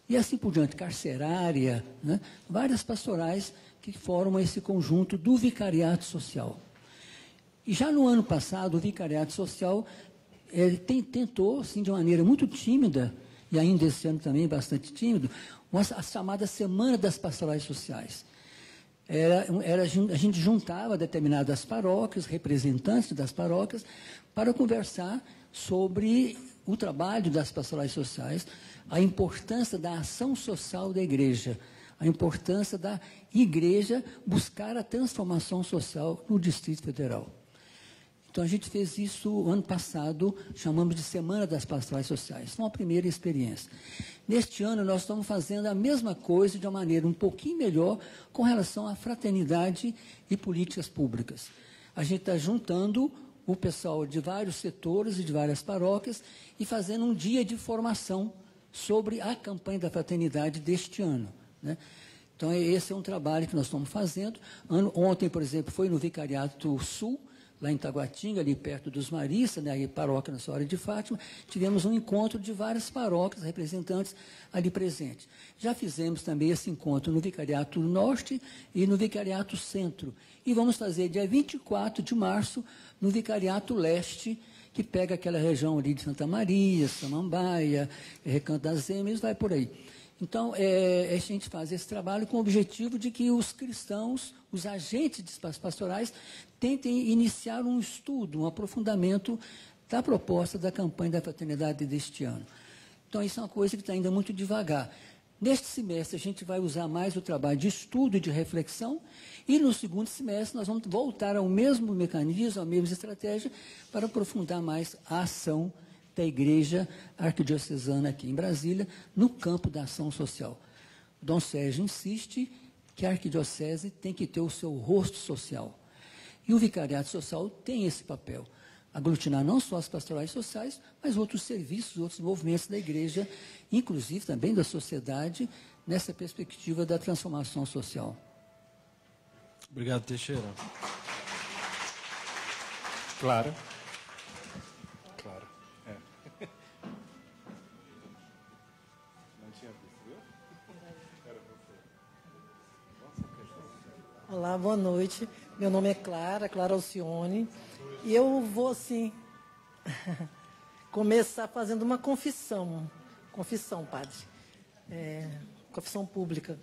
e assim por diante, carcerária, né? Várias pastorais que formam esse conjunto do vicariato social. E já no ano passado, o vicariato social tentou, assim, de uma maneira muito tímida, e ainda esse ano também bastante tímido, a chamada Semana das Pastorais Sociais. A gente juntava determinadas paróquias, representantes das paróquias, para conversar sobre o trabalho das pastorais sociais, a importância da ação social da igreja, a importância da igreja buscar a transformação social no Distrito Federal. Então, a gente fez isso ano passado, chamamos de Semana das Pastorais Sociais. Foi uma primeira experiência. Neste ano, nós estamos fazendo a mesma coisa de uma maneira um pouquinho melhor com relação à fraternidade e políticas públicas. A gente está juntando o pessoal de vários setores e de várias paróquias e fazendo um dia de formação sobre a campanha da fraternidade deste ano, né? Então, esse é um trabalho que nós estamos fazendo. Ontem, por exemplo, foi no Vicariato Sul, lá em Taguatinga, ali perto dos Maristas, né, a paróquia Nossa Senhora de Fátima, tivemos um encontro de várias paróquias, representantes ali presentes. Já fizemos também esse encontro no Vicariato Norte e no Vicariato Centro. E vamos fazer dia 24 de março no Vicariato Leste, que pega aquela região ali de Santa Maria, Samambaia, Recanto das Emes, vai por aí. Então, a gente faz esse trabalho com o objetivo de que os cristãos, os agentes pastorais, tentem iniciar um estudo, um aprofundamento da proposta da campanha da fraternidade deste ano. Então, isso é uma coisa que está ainda muito devagar. Neste semestre, a gente vai usar mais o trabalho de estudo e de reflexão, e no segundo semestre nós vamos voltar ao mesmo mecanismo, à mesma estratégia, para aprofundar mais a ação da Igreja Arquidiocesana aqui em Brasília, no campo da ação social. Dom Sérgio insiste que a arquidiocese tem que ter o seu rosto social. E o vicariato social tem esse papel, aglutinar não só as pastorais sociais, mas outros serviços, outros movimentos da igreja, inclusive também da sociedade, nessa perspectiva da transformação social. Obrigado, Teixeira. Claro. Claro. Não tinha visto, viu? Era você. Olá, boa noite. Meu nome é Clara Alcione. E eu vou, assim, começar fazendo uma confissão. Confissão, padre. Confissão pública.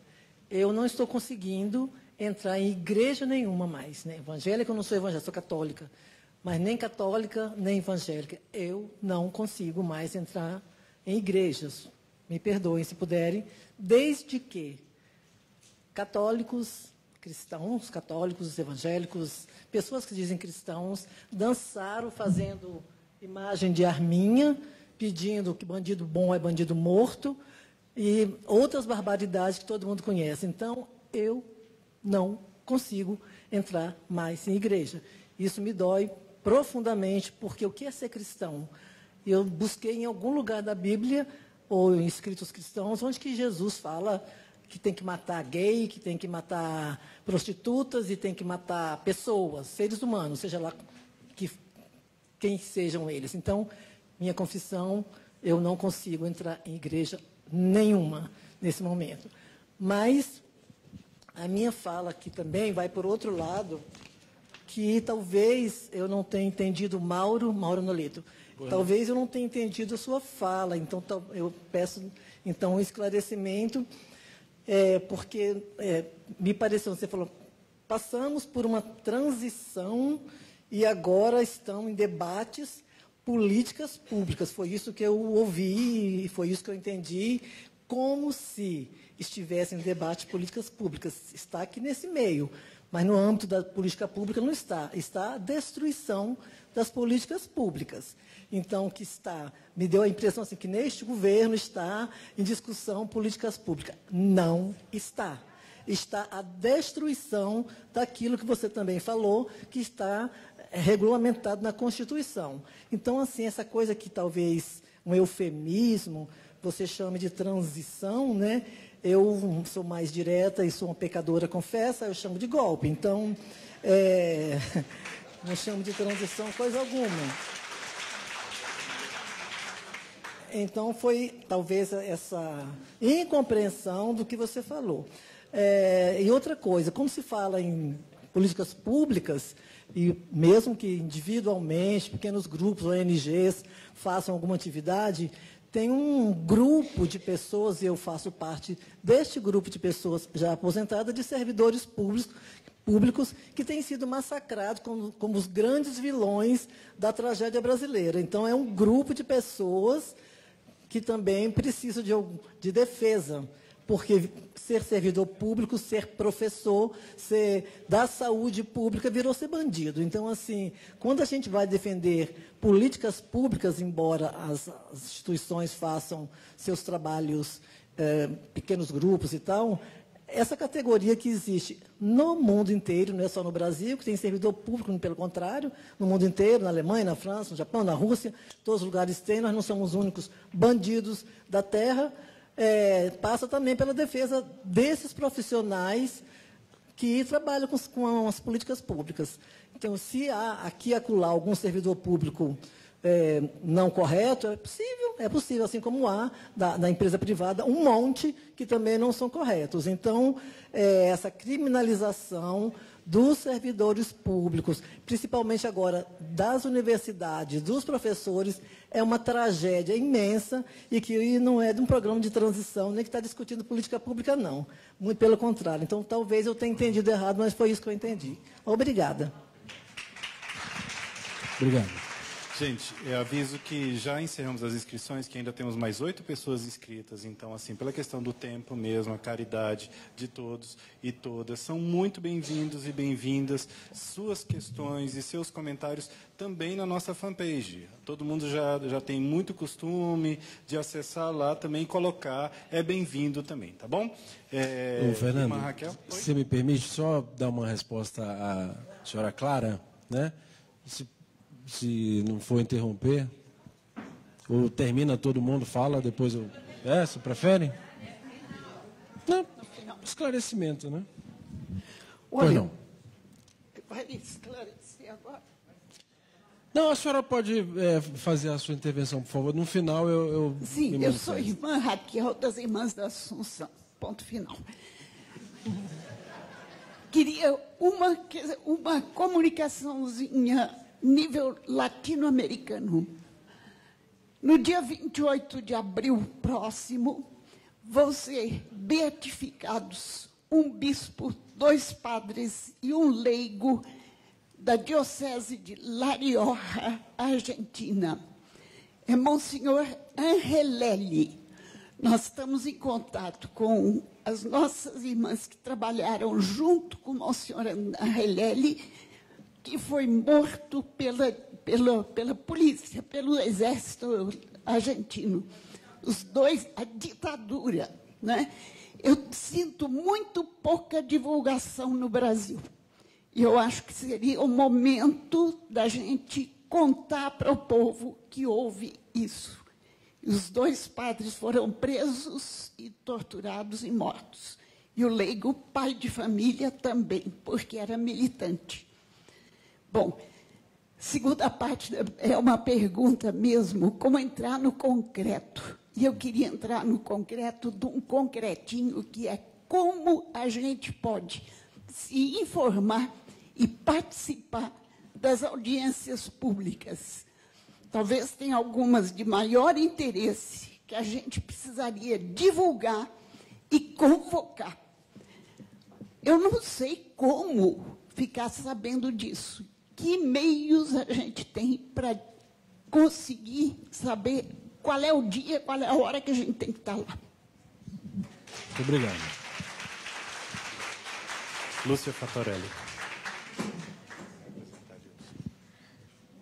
Eu não estou conseguindo entrar em igreja nenhuma mais, né? Evangélica, eu não sou evangélica, sou católica. Mas nem católica, nem evangélica. Eu não consigo mais entrar em igrejas. Me perdoem se puderem. Desde que católicos, cristãos, católicos, evangélicos, pessoas que dizem cristãos, dançaram fazendo imagem de arminha, pedindo que bandido bom é bandido morto, e outras barbaridades que todo mundo conhece. Então, eu não consigo entrar mais em igreja. Isso me dói profundamente, porque o que é ser cristão? Eu busquei em algum lugar da Bíblia, ou em escritos cristãos, onde que Jesus fala que tem que matar gay, que tem que matar prostitutas e tem que matar pessoas, seres humanos, seja lá quem sejam eles. Então, minha confissão, eu não consigo entrar em igreja nenhuma nesse momento. Mas a minha fala aqui também vai por outro lado, que talvez eu não tenha entendido Mauro Nolito. Talvez eu não tenha entendido a sua fala, então eu peço então um esclarecimento, porque me pareceu, você falou, passamos por uma transição e agora estão em debates políticas públicas. Foi isso que eu ouvi e foi isso que eu entendi, como se estivesse em debate políticas públicas. Está aqui nesse meio, mas no âmbito da política pública não está. Está a destruição das políticas públicas. Então, me deu a impressão assim, que neste governo está em discussão políticas públicas. Não está. Está a destruição daquilo que você também falou, que está regulamentado na Constituição. Então, assim, essa coisa que talvez um eufemismo, você chame de transição, né? Eu sou mais direta e sou uma pecadora, confessa, eu chamo de golpe. Então, não chamo de transição coisa alguma. Então, foi talvez essa incompreensão do que você falou. E outra coisa, como se fala em políticas públicas, e mesmo que individualmente, pequenos grupos, ONGs, façam alguma atividade, tem um grupo de pessoas, e eu faço parte deste grupo de pessoas já aposentadas, de servidores públicos que têm sido massacrados como os grandes vilões da tragédia brasileira. Então, é um grupo de pessoas que também precisam de defesa, porque ser servidor público, ser professor, ser da saúde pública, virou ser bandido. Então, assim, quando a gente vai defender políticas públicas, embora as instituições façam seus trabalhos, pequenos grupos e tal, essa categoria que existe no mundo inteiro, não é só no Brasil, que tem servidor público, pelo contrário, no mundo inteiro, na Alemanha, na França, no Japão, na Rússia, todos os lugares têm, nós não somos os únicos bandidos da terra, passa também pela defesa desses profissionais que trabalham com as políticas públicas. Então, se há aqui e acolá algum servidor público não correto, é possível, assim como há da empresa privada, um monte que também não são corretos. Então, essa criminalização dos servidores públicos, principalmente agora das universidades, dos professores, é uma tragédia imensa e que não é de um programa de transição, nem que está discutindo política pública, não. Muito pelo contrário. Então, talvez eu tenha entendido errado, mas foi isso que eu entendi. Obrigada. Obrigado. Gente, eu aviso que já encerramos as inscrições, que ainda temos mais 8 pessoas inscritas. Então, assim, pela questão do tempo mesmo, a caridade de todos e todas, são muito bem-vindos e bem-vindas. Suas questões e seus comentários também na nossa fanpage. Todo mundo já tem muito costume de acessar lá também e colocar. É bem-vindo também, tá bom? Ô, Fernando, se me permite só dar uma resposta à senhora Clara, né? Se não for interromper, ou termina, todo mundo fala, depois eu... você prefere? Não, esclarecimento, né? Pois não. Vai esclarecer agora? Não, a senhora pode fazer a sua intervenção, por favor. No final, eu Sim, eu sou irmã Raquel das Irmãs da Assunção. Ponto final. Queria uma comunicaçãozinha nível latino-americano. No dia 28 de abril próximo, vão ser beatificados um bispo, 2 padres e um leigo da diocese de La Rioja, Argentina. É Monsenhor Angelelli. Nós estamos em contato com as nossas irmãs que trabalharam junto com o Monsenhor Angelelli, que foi morto pela polícia, pelo exército argentino. Os dois, a ditadura, né? Eu sinto muito pouca divulgação no Brasil. E eu acho que seria o momento da gente contar para o povo que houve isso. E os 2 padres foram presos e torturados e mortos. E o leigo, pai de família, também, porque era militante. Bom, segunda parte é uma pergunta mesmo, como entrar no concreto. E eu queria entrar no concreto de um concretinho, que é como a gente pode se informar e participar das audiências públicas. Talvez tenha algumas de maior interesse que a gente precisaria divulgar e convocar. Eu não sei como ficar sabendo disso. Que meios a gente tem para conseguir saber qual é o dia, qual é a hora que a gente tem que estar lá? Muito obrigado. Lúcia Fatorelli.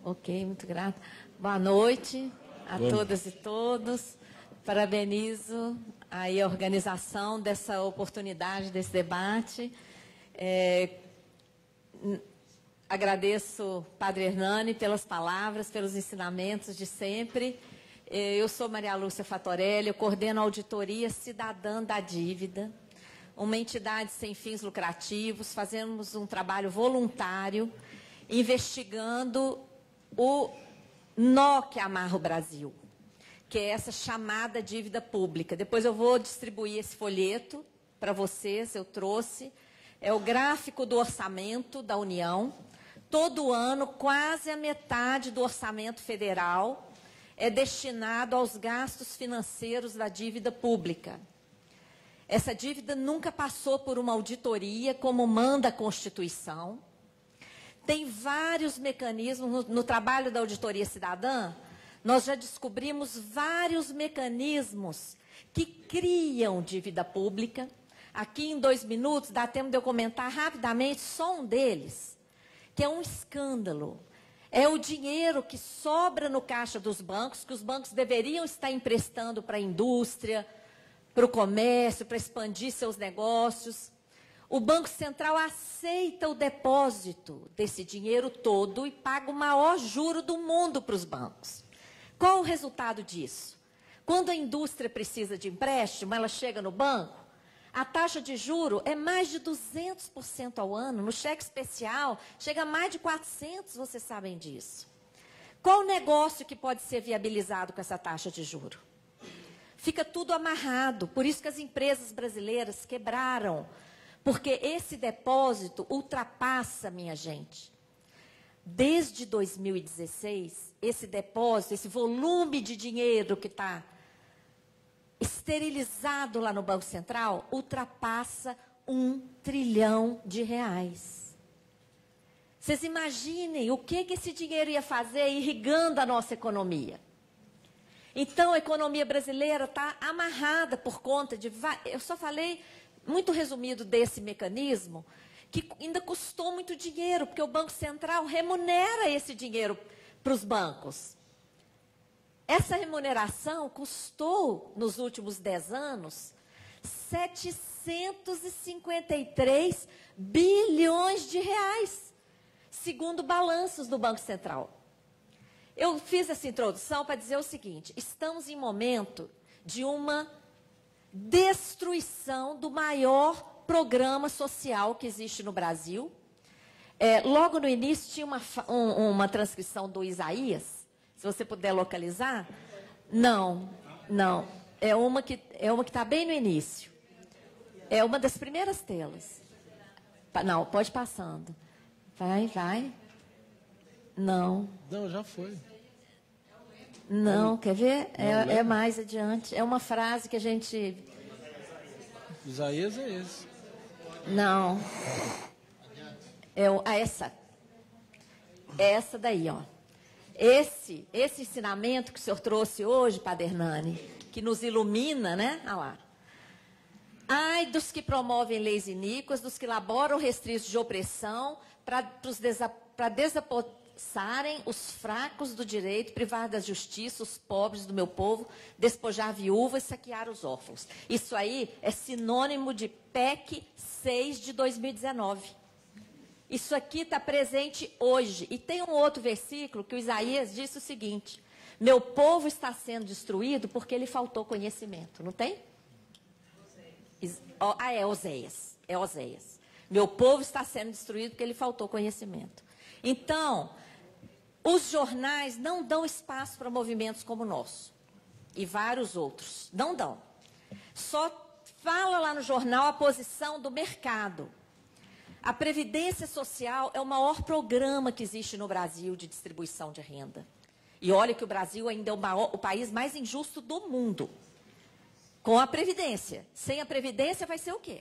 Ok, muito grata. Boa noite a todas e todos. Parabenizo aí a organização dessa oportunidade, desse debate. Agradeço Padre Hernani pelas palavras, pelos ensinamentos de sempre. Eu sou Maria Lúcia Fatorelli, eu coordeno a Auditoria Cidadã da Dívida, uma entidade sem fins lucrativos. Fazemos um trabalho voluntário, investigando o nó que amarra o Brasil, que é essa chamada dívida pública. Depois eu vou distribuir esse folheto para vocês, eu trouxe. É o gráfico do orçamento da União. Todo ano, quase a metade do orçamento federal é destinado aos gastos financeiros da dívida pública. Essa dívida nunca passou por uma auditoria, como manda a Constituição. Tem vários mecanismos. No trabalho da auditoria cidadã, nós já descobrimos vários mecanismos que criam dívida pública. Aqui, em 2 minutos, dá tempo de eu comentar rapidamente só um deles, que é um escândalo. É o dinheiro que sobra no caixa dos bancos, que os bancos deveriam estar emprestando para a indústria, para o comércio, para expandir seus negócios. O Banco Central aceita o depósito desse dinheiro todo e paga o maior juro do mundo para os bancos. Qual o resultado disso? Quando a indústria precisa de empréstimo, ela chega no banco, a taxa de juro é mais de 200% ao ano. No cheque especial, chega a mais de 400%, vocês sabem disso. Qual o negócio que pode ser viabilizado com essa taxa de juro? Fica tudo amarrado. Por isso que as empresas brasileiras quebraram. Porque esse depósito ultrapassa, minha gente. Desde 2016, esse depósito, esse volume de dinheiro que está esterilizado lá no Banco Central, ultrapassa R$1 trilhão. Vocês imaginem o que esse dinheiro ia fazer irrigando a nossa economia. Então, a economia brasileira está amarrada por conta de... Eu só falei muito resumido desse mecanismo, que ainda custou muito dinheiro, porque o Banco Central remunera esse dinheiro para os bancos. Essa remuneração custou, nos últimos 10 anos, 753 bilhões de reais, segundo balanços do Banco Central. Eu fiz essa introdução para dizer o seguinte: estamos em momento de uma destruição do maior programa social que existe no Brasil. Logo no início tinha uma transcrição do Isaías, se você puder localizar. Não. É uma que está bem no início. É uma das primeiras telas. Não, pode passando. Vai. Não, já foi. Não, quer ver? É mais adiante. É uma frase que a gente... Isaías é esse. Não. Essa daí, ó. Esse ensinamento que o senhor trouxe hoje, Padre Hernani, que nos ilumina, né? Olha lá. Ai dos que promovem leis iníquas, dos que elaboram restritos de opressão para desapossarem os fracos do direito, privar da justiça os pobres do meu povo, despojar a viúva e saquear os órfãos. Isso aí é sinônimo de PEC 6 de 2019. Isso aqui está presente hoje. E tem um outro versículo que o Isaías disse o seguinte: meu povo está sendo destruído porque lhe faltou conhecimento. Não tem? Oséias. É Oséias. Meu povo está sendo destruído porque lhe faltou conhecimento. Então, os jornais não dão espaço para movimentos como o nosso. E vários outros. Não dão. Só fala lá no jornal a posição do mercado. A Previdência Social é o maior programa que existe no Brasil de distribuição de renda. E olha que o Brasil ainda é o país mais injusto do mundo. Com a Previdência. Sem a Previdência vai ser o quê?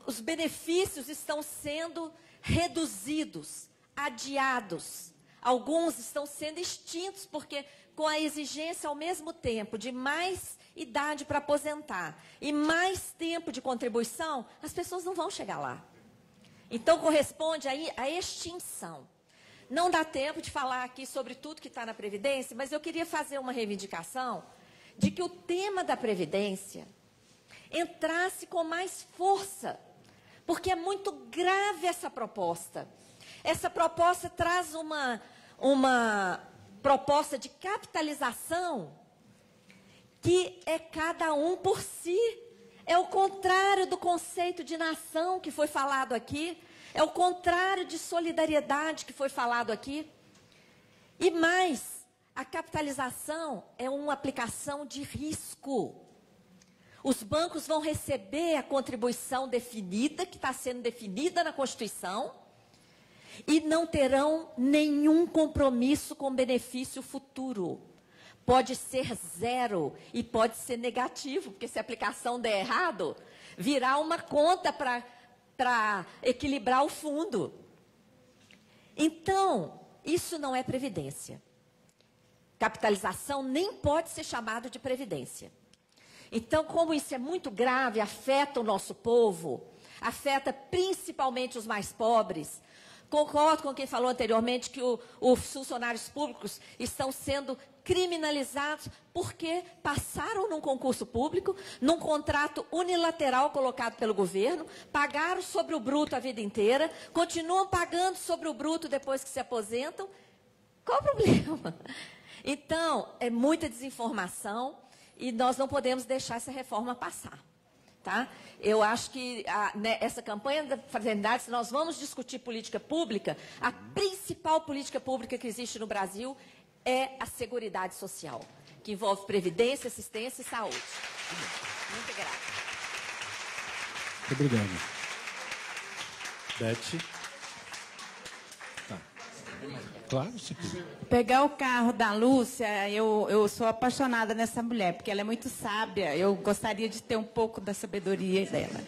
Os benefícios estão sendo reduzidos, adiados. Alguns estão sendo extintos, porque com a exigência ao mesmo tempo de mais idade para aposentar e mais tempo de contribuição, as pessoas não vão chegar lá. Então, corresponde aí à extinção. Não dá tempo de falar aqui sobre tudo que está na Previdência, mas eu queria fazer uma reivindicação de que o tema da Previdência entrasse com mais força, porque é muito grave essa proposta. Essa proposta traz uma proposta de capitalização que é cada um por si. É o contrário do conceito de nação que foi falado aqui. É o contrário de solidariedade que foi falado aqui. E mais, A capitalização é uma aplicação de risco. Os bancos vão receber a contribuição definida, que está sendo definida na Constituição, e não terão nenhum compromisso com benefício futuro. Pode ser zero e pode ser negativo, porque se a aplicação der errado, virá uma conta para equilibrar o fundo. Então, isso não é previdência. Capitalização nem pode ser chamado de previdência. Então, como isso é muito grave, afeta o nosso povo, afeta principalmente os mais pobres. Concordo com quem falou anteriormente que os funcionários públicos estão sendo criminalizados porque passaram num concurso público, num contrato unilateral colocado pelo governo, pagaram sobre o bruto a vida inteira, continuam pagando sobre o bruto depois que se aposentam. Qual o problema? Então, é muita desinformação e nós não podemos deixar essa reforma passar. Tá? Eu acho que essa campanha da fraternidade, se nós vamos discutir política pública, a principal política pública que existe no Brasil é a Seguridade Social, que envolve previdência, assistência e saúde. Muito grata. Muito obrigado. Beth. Claro, se quiser. Pegar o carro da Lúcia, eu sou apaixonada nessa mulher, porque ela é muito sábia. Eu gostaria de ter um pouco da sabedoria dela.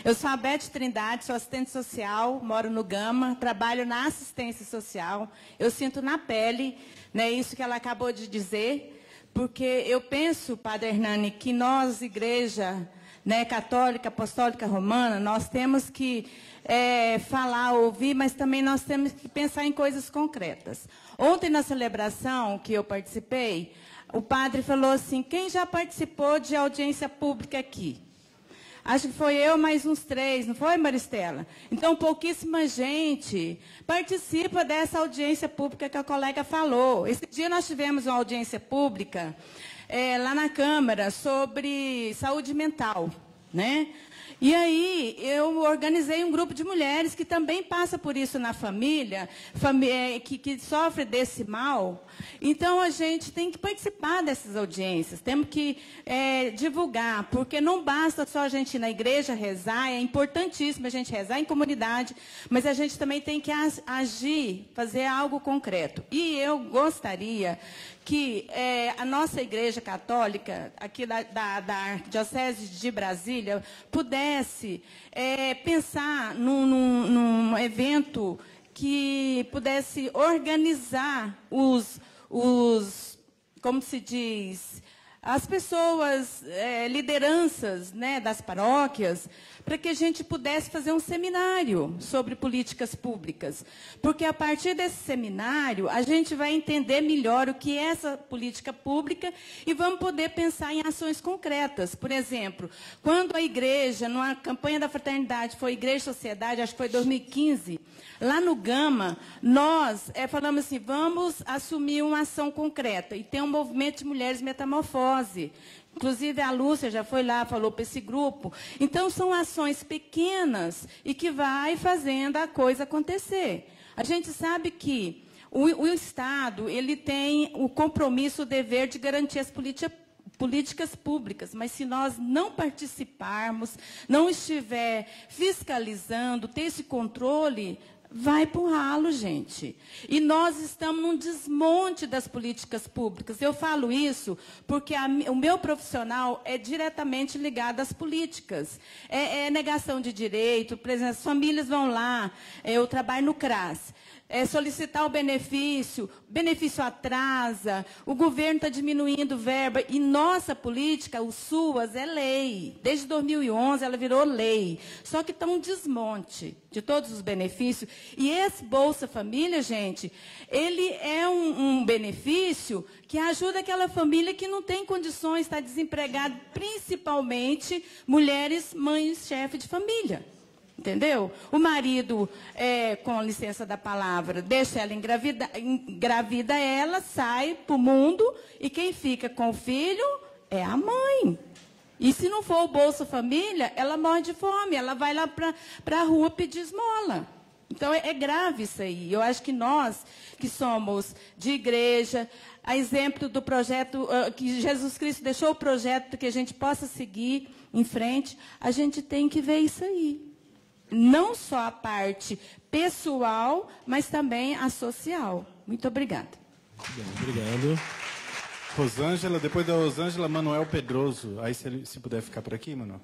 Eu sou a Beth Trindade, sou assistente social, moro no Gama, trabalho na assistência social. Eu sinto na pele, né, isso que ela acabou de dizer, porque eu penso, Padre Hernani, que nós, igreja, né, católica, apostólica, romana, nós temos que falar, ouvir, mas também nós temos que pensar em coisas concretas. Ontem, na celebração que eu participei, o padre falou assim, quem já participou de audiência pública aqui? Acho que foi eu mais uns 3, não foi, Maristela? Então, pouquíssima gente participa dessa audiência pública que a colega falou. Esse dia nós tivemos uma audiência pública lá na Câmara sobre saúde mental, né? E aí, eu organizei um grupo de mulheres que também passa por isso na família, que sofre desse mal. Então, a gente tem que participar dessas audiências, temos que divulgar, porque não basta só a gente ir na igreja rezar, é importantíssimo a gente rezar em comunidade, mas a gente também tem que agir, fazer algo concreto. E eu gostaria que a nossa Igreja Católica, aqui da Arquidiocese de Brasília, pudesse pensar num evento que pudesse organizar como se diz, as pessoas, lideranças, né, das paróquias, para que a gente pudesse fazer um seminário sobre políticas públicas. Porque, a partir desse seminário, a gente vai entender melhor o que é essa política pública e vamos poder pensar em ações concretas. Por exemplo, quando a igreja, numa campanha da fraternidade, foi Igreja e Sociedade, acho que foi 2015, lá no Gama, nós falamos assim, vamos assumir uma ação concreta. E tem um movimento de mulheres metamorfose. Inclusive, a Lúcia já foi lá, falou para esse grupo. Então, são ações pequenas e que vai fazendo a coisa acontecer. A gente sabe que o Estado ele tem o compromisso, o dever de garantir as políticas públicas, mas se nós não participarmos, não estiver fiscalizando, ter esse controle, vai para o ralo, gente. E nós estamos num desmonte das políticas públicas. Eu falo isso porque o meu profissional é diretamente ligado às políticas. É negação de direito, por exemplo, as famílias vão lá, eu trabalho no CRAS. Solicitar o benefício atrasa, o governo está diminuindo verba, e nossa política, o SUAS, é lei. Desde 2011 ela virou lei. Só que está um desmonte de todos os benefícios. E esse Bolsa Família, gente, ele é um benefício que ajuda aquela família que não tem condições, está desempregada, principalmente mulheres, mães, chefe de família. Entendeu? O marido, com licença da palavra, deixa ela engravida ela, sai para o mundo, e quem fica com o filho é a mãe. E se não for o Bolsa Família, ela morre de fome, ela vai lá para a rua pedir esmola. Então, é grave isso aí. Eu acho que nós, que somos de igreja, a exemplo do projeto, que Jesus Cristo deixou o projeto que a gente possa seguir em frente, a gente tem que ver isso aí. Não só a parte pessoal, mas também a social. Muito obrigada. Obrigado. Rosângela, depois da Rosângela, Manuel Pedroso. Aí, se puder ficar por aqui, Manuel.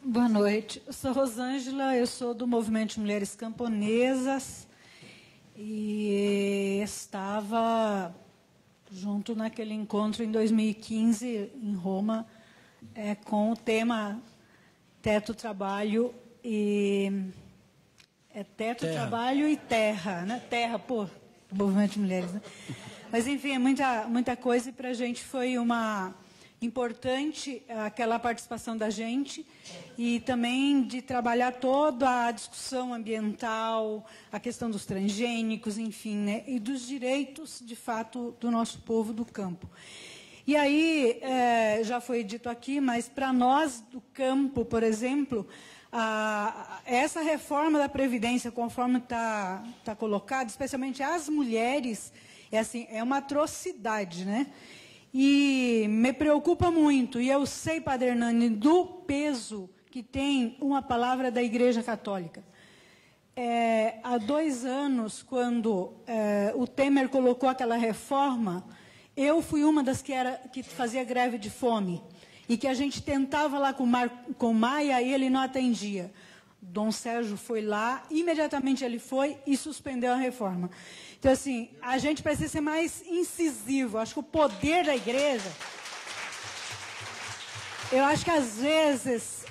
Boa noite. Eu sou Rosângela, eu sou do Movimento de Mulheres Camponesas e estava junto naquele encontro em 2015 em Roma com o tema teto, trabalho e trabalho e terra, né? Terra, pô, Movimento de Mulheres, né? Mas enfim, é muita coisa e para a gente foi uma importante aquela participação da gente e também de trabalhar toda a discussão ambiental, a questão dos transgênicos, enfim, né, e dos direitos, de fato, do nosso povo do campo. E aí, já foi dito aqui, mas para nós do campo, por exemplo, essa reforma da Previdência, conforme está colocado, especialmente as mulheres, é uma atrocidade, né? E me preocupa muito, e eu sei, Padre Hernani, do peso que tem uma palavra da Igreja Católica. Há 2 anos, quando o Temer colocou aquela reforma, eu fui uma das que fazia greve de fome, e que a gente tentava lá com Maia e ele não atendia. Dom Sérgio foi lá, imediatamente ele foi e suspendeu a reforma. Então, assim, a gente precisa ser mais incisivo. Acho que o poder da igreja... Eu acho que, às vezes,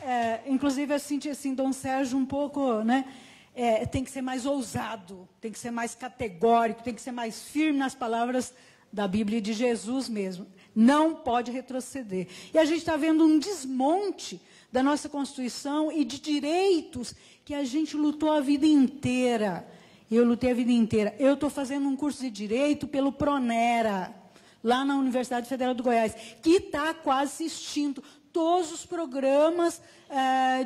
inclusive, eu senti, assim, Dom Sérgio um pouco, né? Tem que ser mais ousado, tem que ser mais categórico, tem que ser mais firme nas palavras da Bíblia e de Jesus mesmo. Não pode retroceder. E a gente está vendo um desmonte da nossa Constituição e de direitos que a gente lutou a vida inteira. Eu lutei a vida inteira. Eu estou fazendo um curso de Direito pelo Pronera, lá na Universidade Federal do Goiás, que está quase extinto. Todos os programas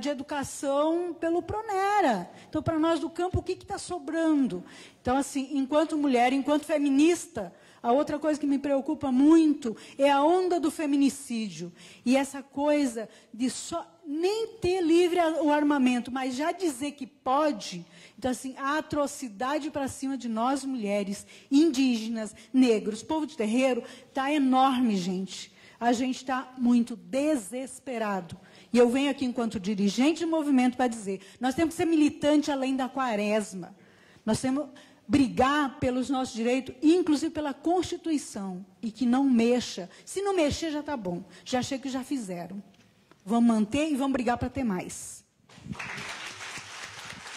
de educação pelo Pronera. Então, para nós do campo, o que está sobrando? Então, assim, enquanto mulher, enquanto feminista, a outra coisa que me preocupa muito é a onda do feminicídio. E essa coisa de só nem ter livre o armamento, mas já dizer que pode. Então, assim, a atrocidade para cima de nós, mulheres, indígenas, negros, povo de terreiro, está enorme, gente. A gente está muito desesperado. E eu venho aqui, enquanto dirigente do movimento, para dizer, nós temos que ser militante além da quaresma. Nós temos que brigar pelos nossos direitos, inclusive pela Constituição, e que não mexa. Se não mexer, já está bom. Já achei que já fizeram. Vamos manter e vamos brigar para ter mais.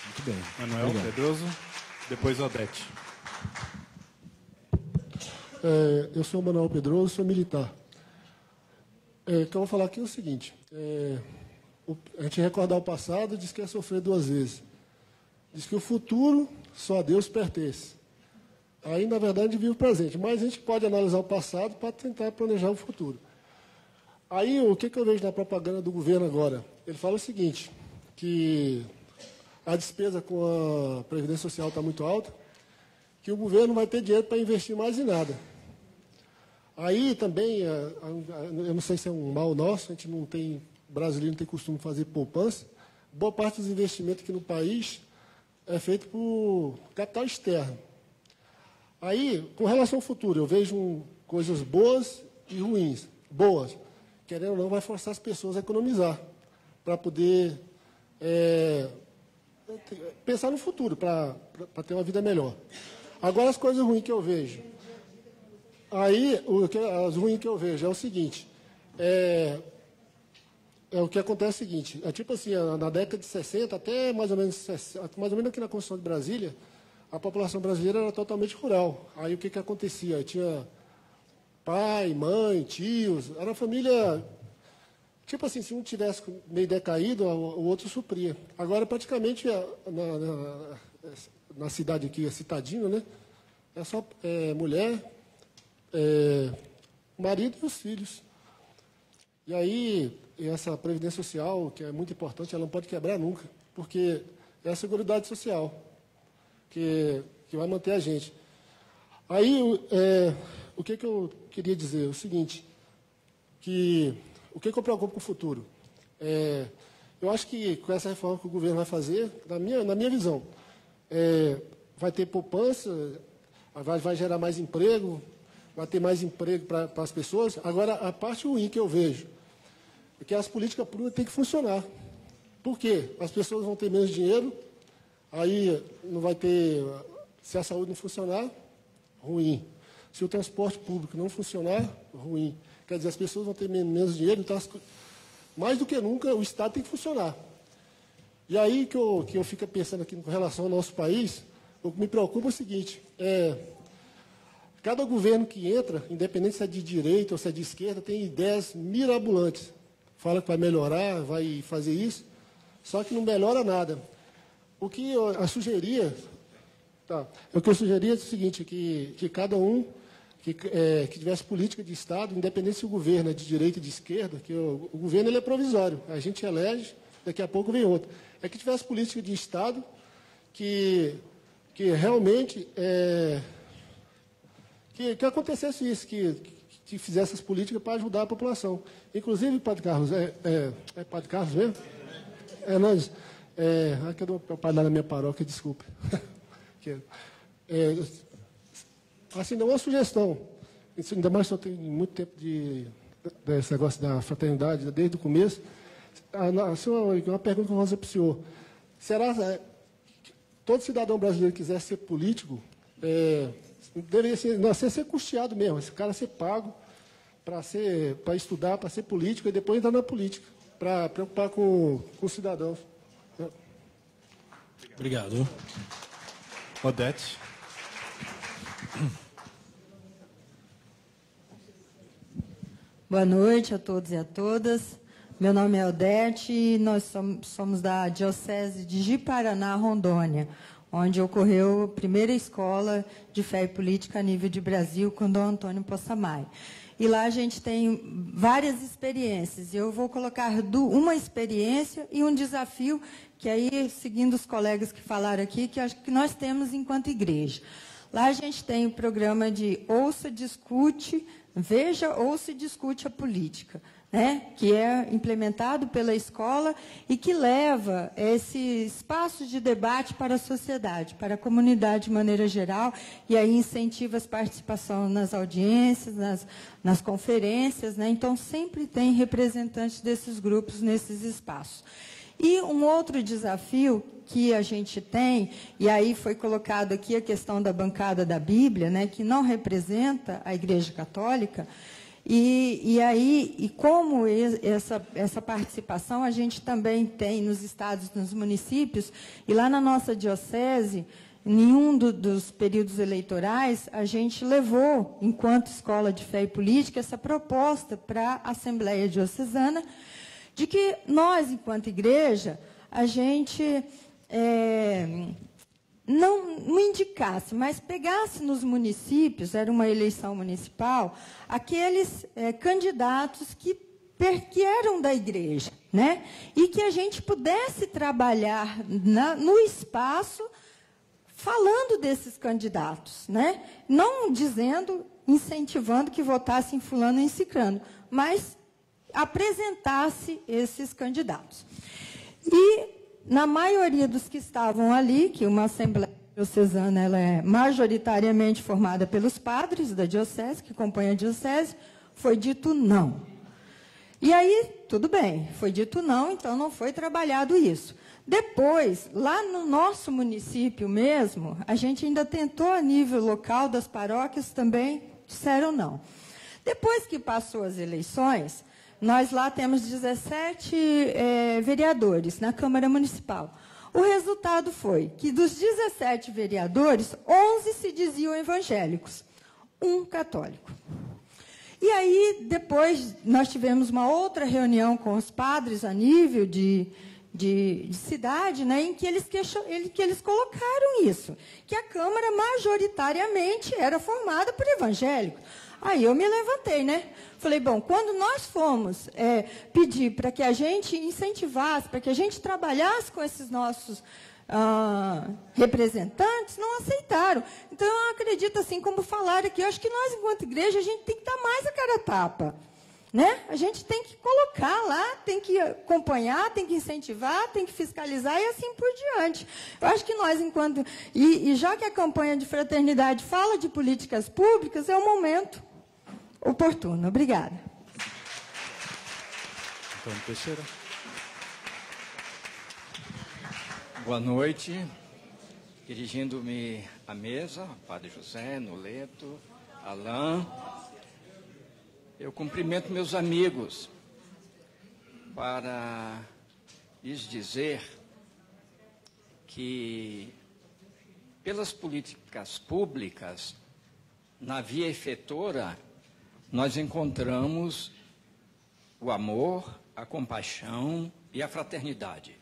Muito bem. Manuel Pedroso, depois Odete. Eu sou o Manuel Pedroso, sou militar. O que eu vou falar aqui é o seguinte. A gente recordar o passado diz que é sofrer 2 vezes. Diz que o futuro só a Deus pertence. Aí, na verdade, a gente vive o presente. Mas a gente pode analisar o passado para tentar planejar o futuro. Aí, o que eu vejo na propaganda do governo agora? Ele fala o seguinte, que a despesa com a Previdência Social está muito alta, que o governo não vai ter dinheiro para investir mais em nada. Aí, também, eu não sei se é um mal nosso, a gente não tem, brasileiro não tem costume de fazer poupança. Boa parte dos investimentos aqui no país é feito por capital externo. Aí, com relação ao futuro, eu vejo coisas boas e ruins. Boas, querendo ou não, vai forçar as pessoas a economizar, para poder pensar no futuro, para ter uma vida melhor. Agora, as coisas ruins que eu vejo. Aí, as ruins que eu vejo é o seguinte, o que acontece é o seguinte, tipo assim, na década de 60, até mais ou menos aqui na Constituição de Brasília, a população brasileira era totalmente rural. Aí o que acontecia? Tinha pai, mãe, tios, era uma família, tipo assim, se um tivesse meio decaído, o outro supria. Agora, praticamente, na cidade aqui, Citadino, né, é só mulher, marido e os filhos. E aí, essa Previdência Social, que é muito importante, ela não pode quebrar nunca, porque é a Seguridade Social que vai manter a gente. Aí, o que eu queria dizer? O seguinte, o que eu preocupo com o futuro? Eu acho que com essa reforma que o governo vai fazer, na minha visão, vai ter poupança, vai gerar mais emprego, vai ter mais emprego para as pessoas. Agora, a parte ruim que eu vejo é que as políticas públicas têm que funcionar. Por quê? As pessoas vão ter menos dinheiro, aí não vai ter... Se a saúde não funcionar, ruim. Se o transporte público não funcionar, ruim. Quer dizer, as pessoas vão ter menos dinheiro, então, mais do que nunca, o Estado tem que funcionar. E aí que eu fico pensando aqui com relação ao nosso país, o que me preocupa é o seguinte, cada governo que entra, independente se é de direita ou se é de esquerda, tem ideias mirabolantes. Fala que vai melhorar, vai fazer isso, só que não melhora nada. O que eu sugeria é o seguinte, que cada um que tivesse política de Estado, independente se o governo é de direita ou de esquerda, que o governo ele é provisório, a gente elege, daqui a pouco vem outro. É que tivesse política de Estado que realmente que acontecesse isso, que fizesse essas políticas para ajudar a população. Inclusive, Padre Carlos, Padre Carlos mesmo? Aqui é do padre lá na minha paróquia, desculpe. Assim, não é uma sugestão. Isso, ainda mais que eu tenho muito tempo desse negócio da fraternidade, desde o começo. Assim, uma pergunta que eu vou fazer para o senhor. Será que todo cidadão brasileiro que quiser ser político, deveria ser custeado mesmo, esse cara ser pago para estudar, para ser político e depois entrar na política, para preocupar com os cidadãos. Obrigado. Odete. Boa noite a todos e a todas. Meu nome é Odete e nós somos da Diocese de Ji-Paraná, Rondônia, onde ocorreu a primeira escola de fé e política a nível de Brasil com Dom Antônio Possamay. E lá a gente tem várias experiências. Eu vou colocar uma experiência e um desafio, que aí, seguindo os colegas que falaram aqui, que acho que nós temos enquanto igreja. Lá a gente tem o programa de ouça, discute, veja, ouça e discute a política, né? Que é implementado pela escola e que leva esse espaço de debate para a sociedade, para a comunidade de maneira geral, e aí incentiva a participação nas audiências, nas conferências, né? Então, sempre tem representantes desses grupos nesses espaços. E um outro desafio que a gente tem, e aí foi colocado aqui a questão da bancada da Bíblia, né, que não representa a Igreja Católica, e como essa participação a gente também tem nos estados, nos municípios, e lá na nossa diocese, em nenhum dos períodos eleitorais, a gente levou, enquanto Escola de Fé e Política, essa proposta para a Assembleia Diocesana, de que nós, enquanto igreja, a gente não indicasse, mas pegasse nos municípios, era uma eleição municipal, aqueles candidatos que eram da igreja, né? E que a gente pudesse trabalhar no espaço falando desses candidatos, né? Não dizendo, incentivando que votassem fulano e ciclano, mas apresentasse esses candidatos. E, na maioria dos que estavam ali, que uma Assembleia Diocesana ela é majoritariamente formada pelos padres da Diocese, que compõem a Diocese, foi dito não. E aí, tudo bem, foi dito não, então não foi trabalhado isso. Depois, lá no nosso município mesmo, a gente ainda tentou, a nível local das paróquias, também disseram não. Depois que passou as eleições, nós lá temos 17 vereadores na Câmara Municipal. O resultado foi que dos 17 vereadores, 11 se diziam evangélicos, um católico. E aí, depois, nós tivemos uma outra reunião com os padres a nível de cidade, né, em que eles colocaram isso, que a Câmara majoritariamente era formada por evangélicos. Aí eu me levantei, né? Falei, bom, quando nós fomos pedir para que a gente incentivasse, para que a gente trabalhasse com esses nossos representantes, não aceitaram. Então, eu acredito, assim como falaram aqui, eu acho que nós, enquanto igreja, a gente tem que dar mais a cara a tapa. Né? A gente tem que colocar lá, tem que acompanhar, tem que incentivar, tem que fiscalizar e assim por diante. Eu acho que nós, enquanto... E já que a campanha de fraternidade fala de políticas públicas, é o momento oportuno. Obrigada. Antônio Teixeira. Boa noite. Dirigindo-me à mesa, Padre José, Noleto, Alain... Eu cumprimento meus amigos para lhes dizer que, pelas políticas públicas, na via efetora, nós encontramos o amor, a compaixão e a fraternidade.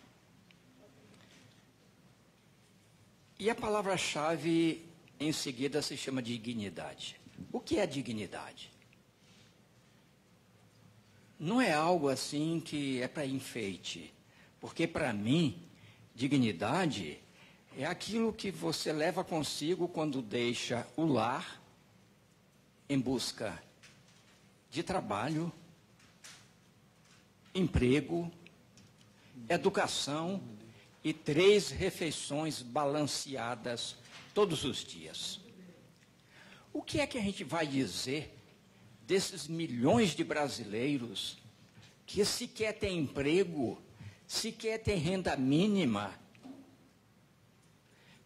E a palavra-chave, em seguida, se chama dignidade. O que é dignidade? Não é algo assim que é para enfeite, porque para mim, dignidade é aquilo que você leva consigo quando deixa o lar em busca de trabalho, emprego, educação e 3 refeições balanceadas todos os dias. O que é que a gente vai dizer desses milhões de brasileiros que sequer têm emprego, sequer têm renda mínima,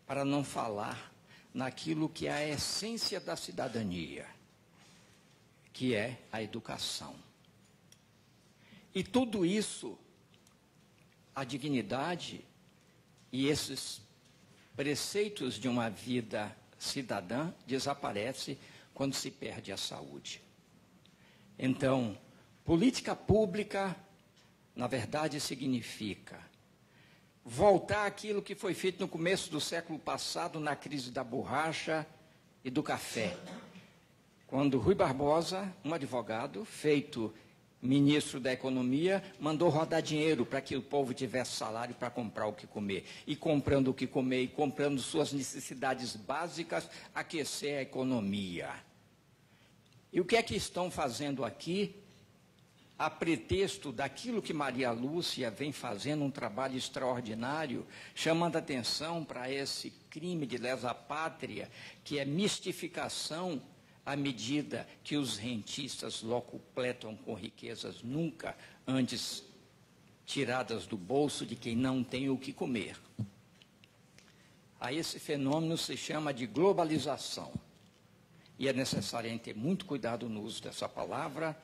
para não falar naquilo que é a essência da cidadania, que é a educação. E tudo isso, a dignidade e esses preceitos de uma vida cidadã desaparece quando se perde a saúde. Então, política pública, na verdade, significa voltar àquilo que foi feito no começo do século passado, na crise da borracha e do café, quando Rui Barbosa, um advogado, feito ministro da Economia, mandou rodar dinheiro para que o povo tivesse salário para comprar o que comer. E comprando o que comer e comprando suas necessidades básicas, aquecer a economia. E o que é que estão fazendo aqui, a pretexto daquilo que Maria Lúcia vem fazendo, um trabalho extraordinário, chamando atenção para esse crime de lesa pátria, que é mistificação à medida que os rentistas locupletam com riquezas nunca antes tiradas do bolso de quem não tem o que comer. A esse fenômeno se chama de globalização. E é necessário ter muito cuidado no uso dessa palavra,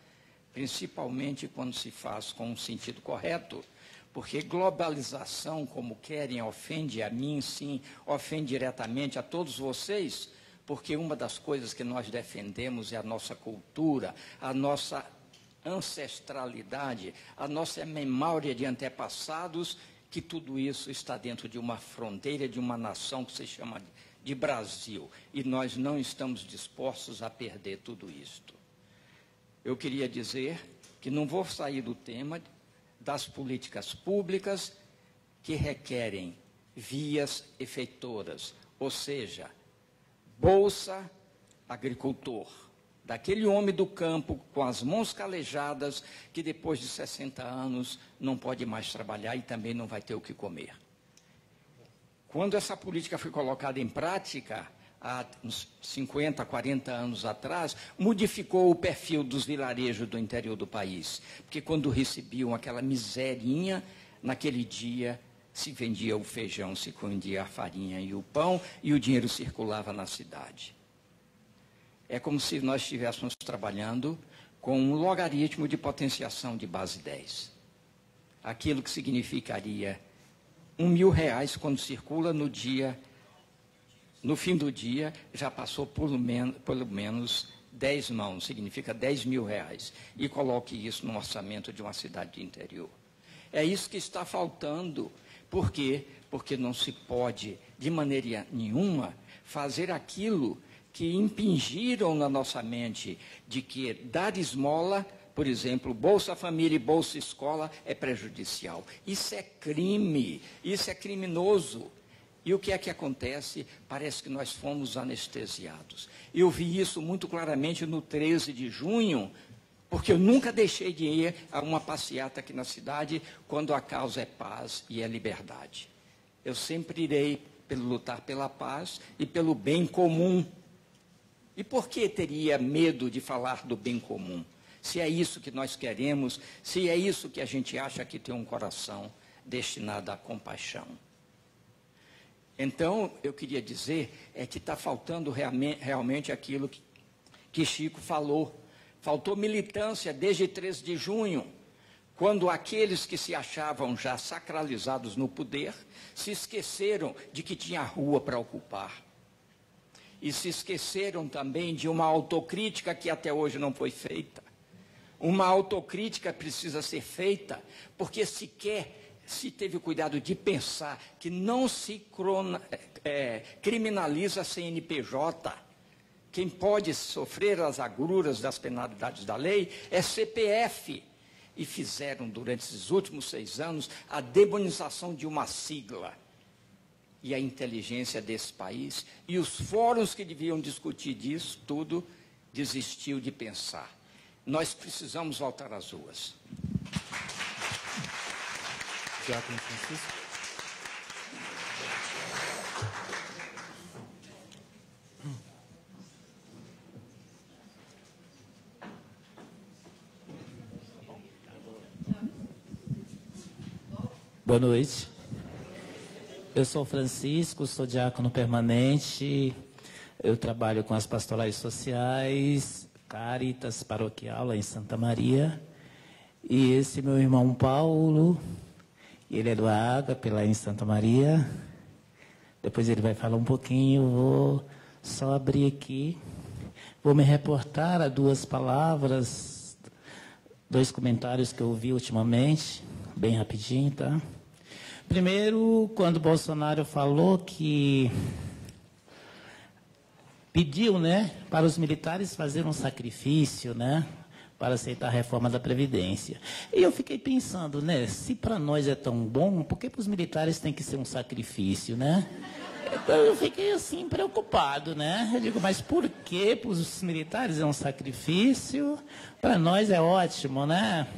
principalmente quando se faz com um sentido correto, porque globalização, como querem, ofende a mim, sim, ofende diretamente a todos vocês, porque uma das coisas que nós defendemos é a nossa cultura, a nossa ancestralidade, a nossa memória de antepassados, que tudo isso está dentro de uma fronteira, de uma nação que se chama de Brasil, e nós não estamos dispostos a perder tudo isto. Eu queria dizer que não vou sair do tema das políticas públicas que requerem vias efeitoras, ou seja, Bolsa Agricultor, daquele homem do campo com as mãos calejadas que depois de 60 anos não pode mais trabalhar e também não vai ter o que comer. Quando essa política foi colocada em prática, há uns 50, 40 anos atrás, modificou o perfil dos vilarejos do interior do país. Porque quando recebiam aquela miserinha, naquele dia se vendia o feijão, se vendia a farinha e o pão, e o dinheiro circulava na cidade. É como se nós estivéssemos trabalhando com um logaritmo de potenciação de base 10. Aquilo que significaria R$1.000 quando circula no dia, no fim do dia, já passou pelo menos 10 mãos, significa R$10.000. E coloque isso no orçamento de uma cidade de interior. É isso que está faltando. Por quê? Porque não se pode, de maneira nenhuma, fazer aquilo que impingiram na nossa mente de que dar esmola, por exemplo, Bolsa Família e Bolsa Escola é prejudicial. Isso é crime, isso é criminoso. E o que é que acontece? Parece que nós fomos anestesiados. Eu vi isso muito claramente no 13 de junho, porque eu nunca deixei de ir a uma passeata aqui na cidade quando a causa é paz e é liberdade. Eu sempre irei lutar pela paz e pelo bem comum. E por que teria medo de falar do bem comum? Se é isso que nós queremos, se é isso que a gente acha que tem um coração destinado à compaixão. Então, eu queria dizer que está faltando realmente aquilo que Chico falou. Faltou militância desde 13 de junho, quando aqueles que se achavam já sacralizados no poder se esqueceram de que tinha rua para ocupar. E se esqueceram também de uma autocrítica que até hoje não foi feita. Uma autocrítica precisa ser feita, porque se teve o cuidado de pensar que não se criminaliza a CNPJ. Quem pode sofrer as agruras das penalidades da lei é CPF. E fizeram, durante esses últimos 6 anos, a demonização de uma sigla. E a inteligência desse país, e os fóruns que deviam discutir disso, tudo desistiu de pensar. Nós precisamos voltar às ruas. Diácono Francisco. Boa noite. Eu sou Francisco, sou diácono permanente. Eu trabalho com as pastorais sociais, Caritas paroquial lá em Santa Maria. E esse meu irmão Paulo, ele é do Ágape lá em Santa Maria. Depois ele vai falar um pouquinho, vou só abrir aqui. Vou me reportar a 2 palavras, 2 comentários que eu ouvi ultimamente, bem rapidinho, tá? Primeiro, quando Bolsonaro falou que pediu, né, para os militares fazer um sacrifício, né, para aceitar a reforma da Previdência. E eu fiquei pensando, né, se para nós é tão bom, por que para os militares tem que ser um sacrifício, né? Então eu fiquei assim preocupado, né? Eu digo, mas por que para os militares é um sacrifício? Para nós é ótimo, né?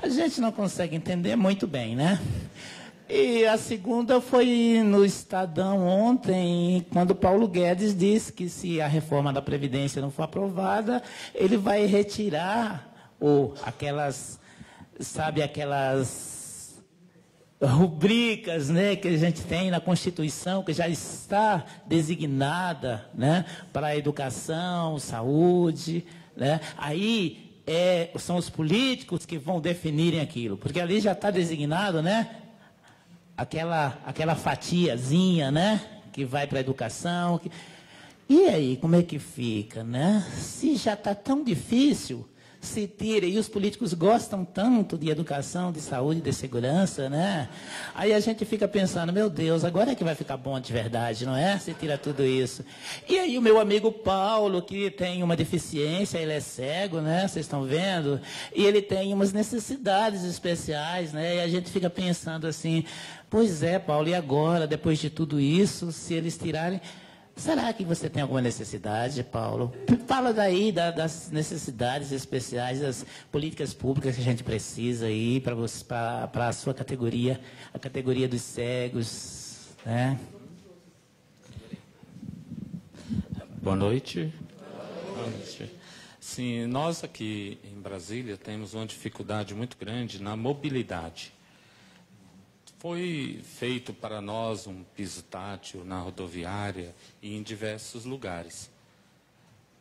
A gente não consegue entender muito bem, né? E a segunda foi no Estadão ontem, quando Paulo Guedes disse que se a reforma da Previdência não for aprovada, ele vai retirar aquelas rubricas, né, que a gente tem na Constituição, que já está designada, né, para a educação, saúde, né? Aí são os políticos que vão definirem aquilo, porque ali já está designado, né? Aquela fatiazinha, né, que vai para a educação. E aí, como é que fica, né? Se já está tão difícil, se tira, e os políticos gostam tanto de educação, de saúde, de segurança, né? Aí a gente fica pensando, meu Deus, agora é que vai ficar bom de verdade, não é? Se tira tudo isso. E aí o meu amigo Paulo, que tem uma deficiência, ele é cego, né? Vocês estão vendo? E ele tem umas necessidades especiais, né? E a gente fica pensando assim, pois é, Paulo, e agora, depois de tudo isso, se eles tirarem... Será que você tem alguma necessidade, Paulo? Fala daí das necessidades especiais, das políticas públicas que a gente precisa aí para a sua categoria, a categoria dos cegos, né? Boa noite. Boa noite. Sim, nós aqui em Brasília temos uma dificuldade muito grande na mobilidade. Foi feito para nós um piso tátil na rodoviária e em diversos lugares.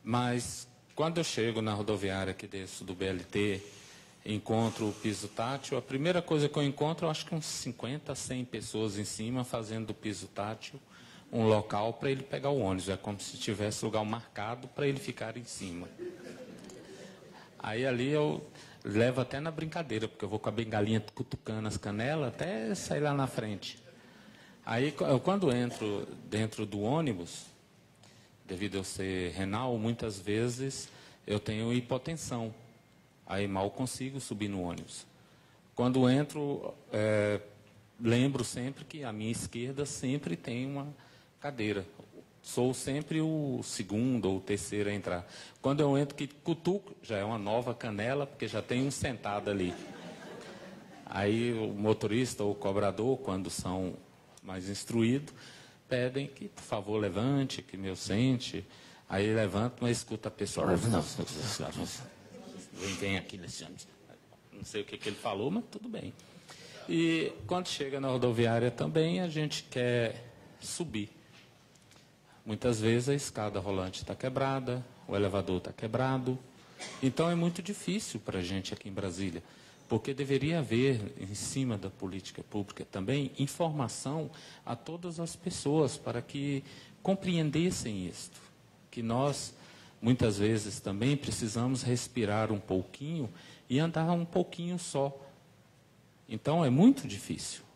Mas, quando eu chego na rodoviária que desço do BLT, encontro o piso tátil, a primeira coisa que eu encontro, eu acho que uns 50, 100 pessoas em cima fazendo do piso tátil um local para ele pegar o ônibus. É como se tivesse lugar marcado para ele ficar em cima. Aí ali eu... levo até na brincadeira, porque eu vou com a bengalinha cutucando as canelas até sair lá na frente. Aí, quando entro dentro do ônibus, Devido a eu ser renal, muitas vezes eu tenho hipotensão. Aí mal consigo subir no ônibus. Quando entro, lembro sempre que à minha esquerda sempre tem uma cadeira. Sou sempre o segundo ou o terceiro a entrar. Quando eu entro, que cutuco, já é uma nova canela, porque já tem um sentado ali. Aí o motorista ou o cobrador, quando são mais instruídos, pedem que, por favor, levante, que meu sente. Aí levanta, mas escuta a pessoa. Vem aqui nesse ano. Não sei o que ele falou, mas tudo bem. E quando chega na rodoviária também, a gente quer subir. Muitas vezes a escada rolante está quebrada, o elevador está quebrado. Então é muito difícil para a gente aqui em Brasília, porque deveria haver, em cima da política pública também, informação a todas as pessoas para que compreendessem isto. Que nós, muitas vezes, também precisamos respirar um pouquinho e andar um pouquinho só. Então é muito difícil.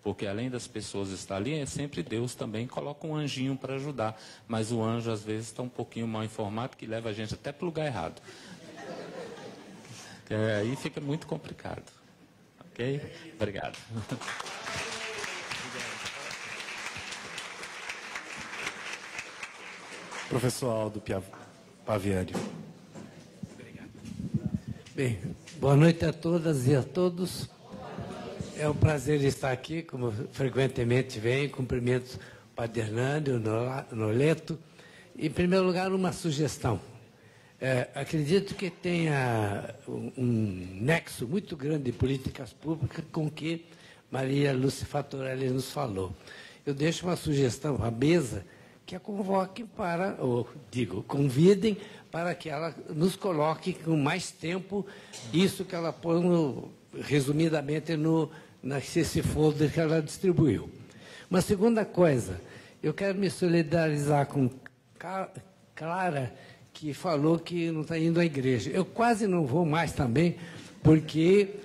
Porque além das pessoas estar ali, é sempre Deus também coloca um anjinho para ajudar. Mas o anjo, às vezes, está um pouquinho mal informado, que leva a gente até para o lugar errado. Aí fica muito complicado. Ok? Obrigado. Professor Aldo Paviani. Obrigado. Bem, boa noite a todas e a todos. É um prazer estar aqui, como frequentemente venho. Cumprimento o Padre Hernando, o Noleto. Em primeiro lugar, uma sugestão. Acredito que tenha um nexo muito grande de políticas públicas com o que Maria Lúcia Fatorelli nos falou. Eu deixo uma sugestão à mesa que a convoquem para, ou digo, convidem para que ela nos coloque com mais tempo isso que ela põe, resumidamente, nesse folder que ela distribuiu. Uma segunda coisa, eu quero me solidarizar com Clara, que falou que não está indo à igreja. Eu quase não vou mais também, porque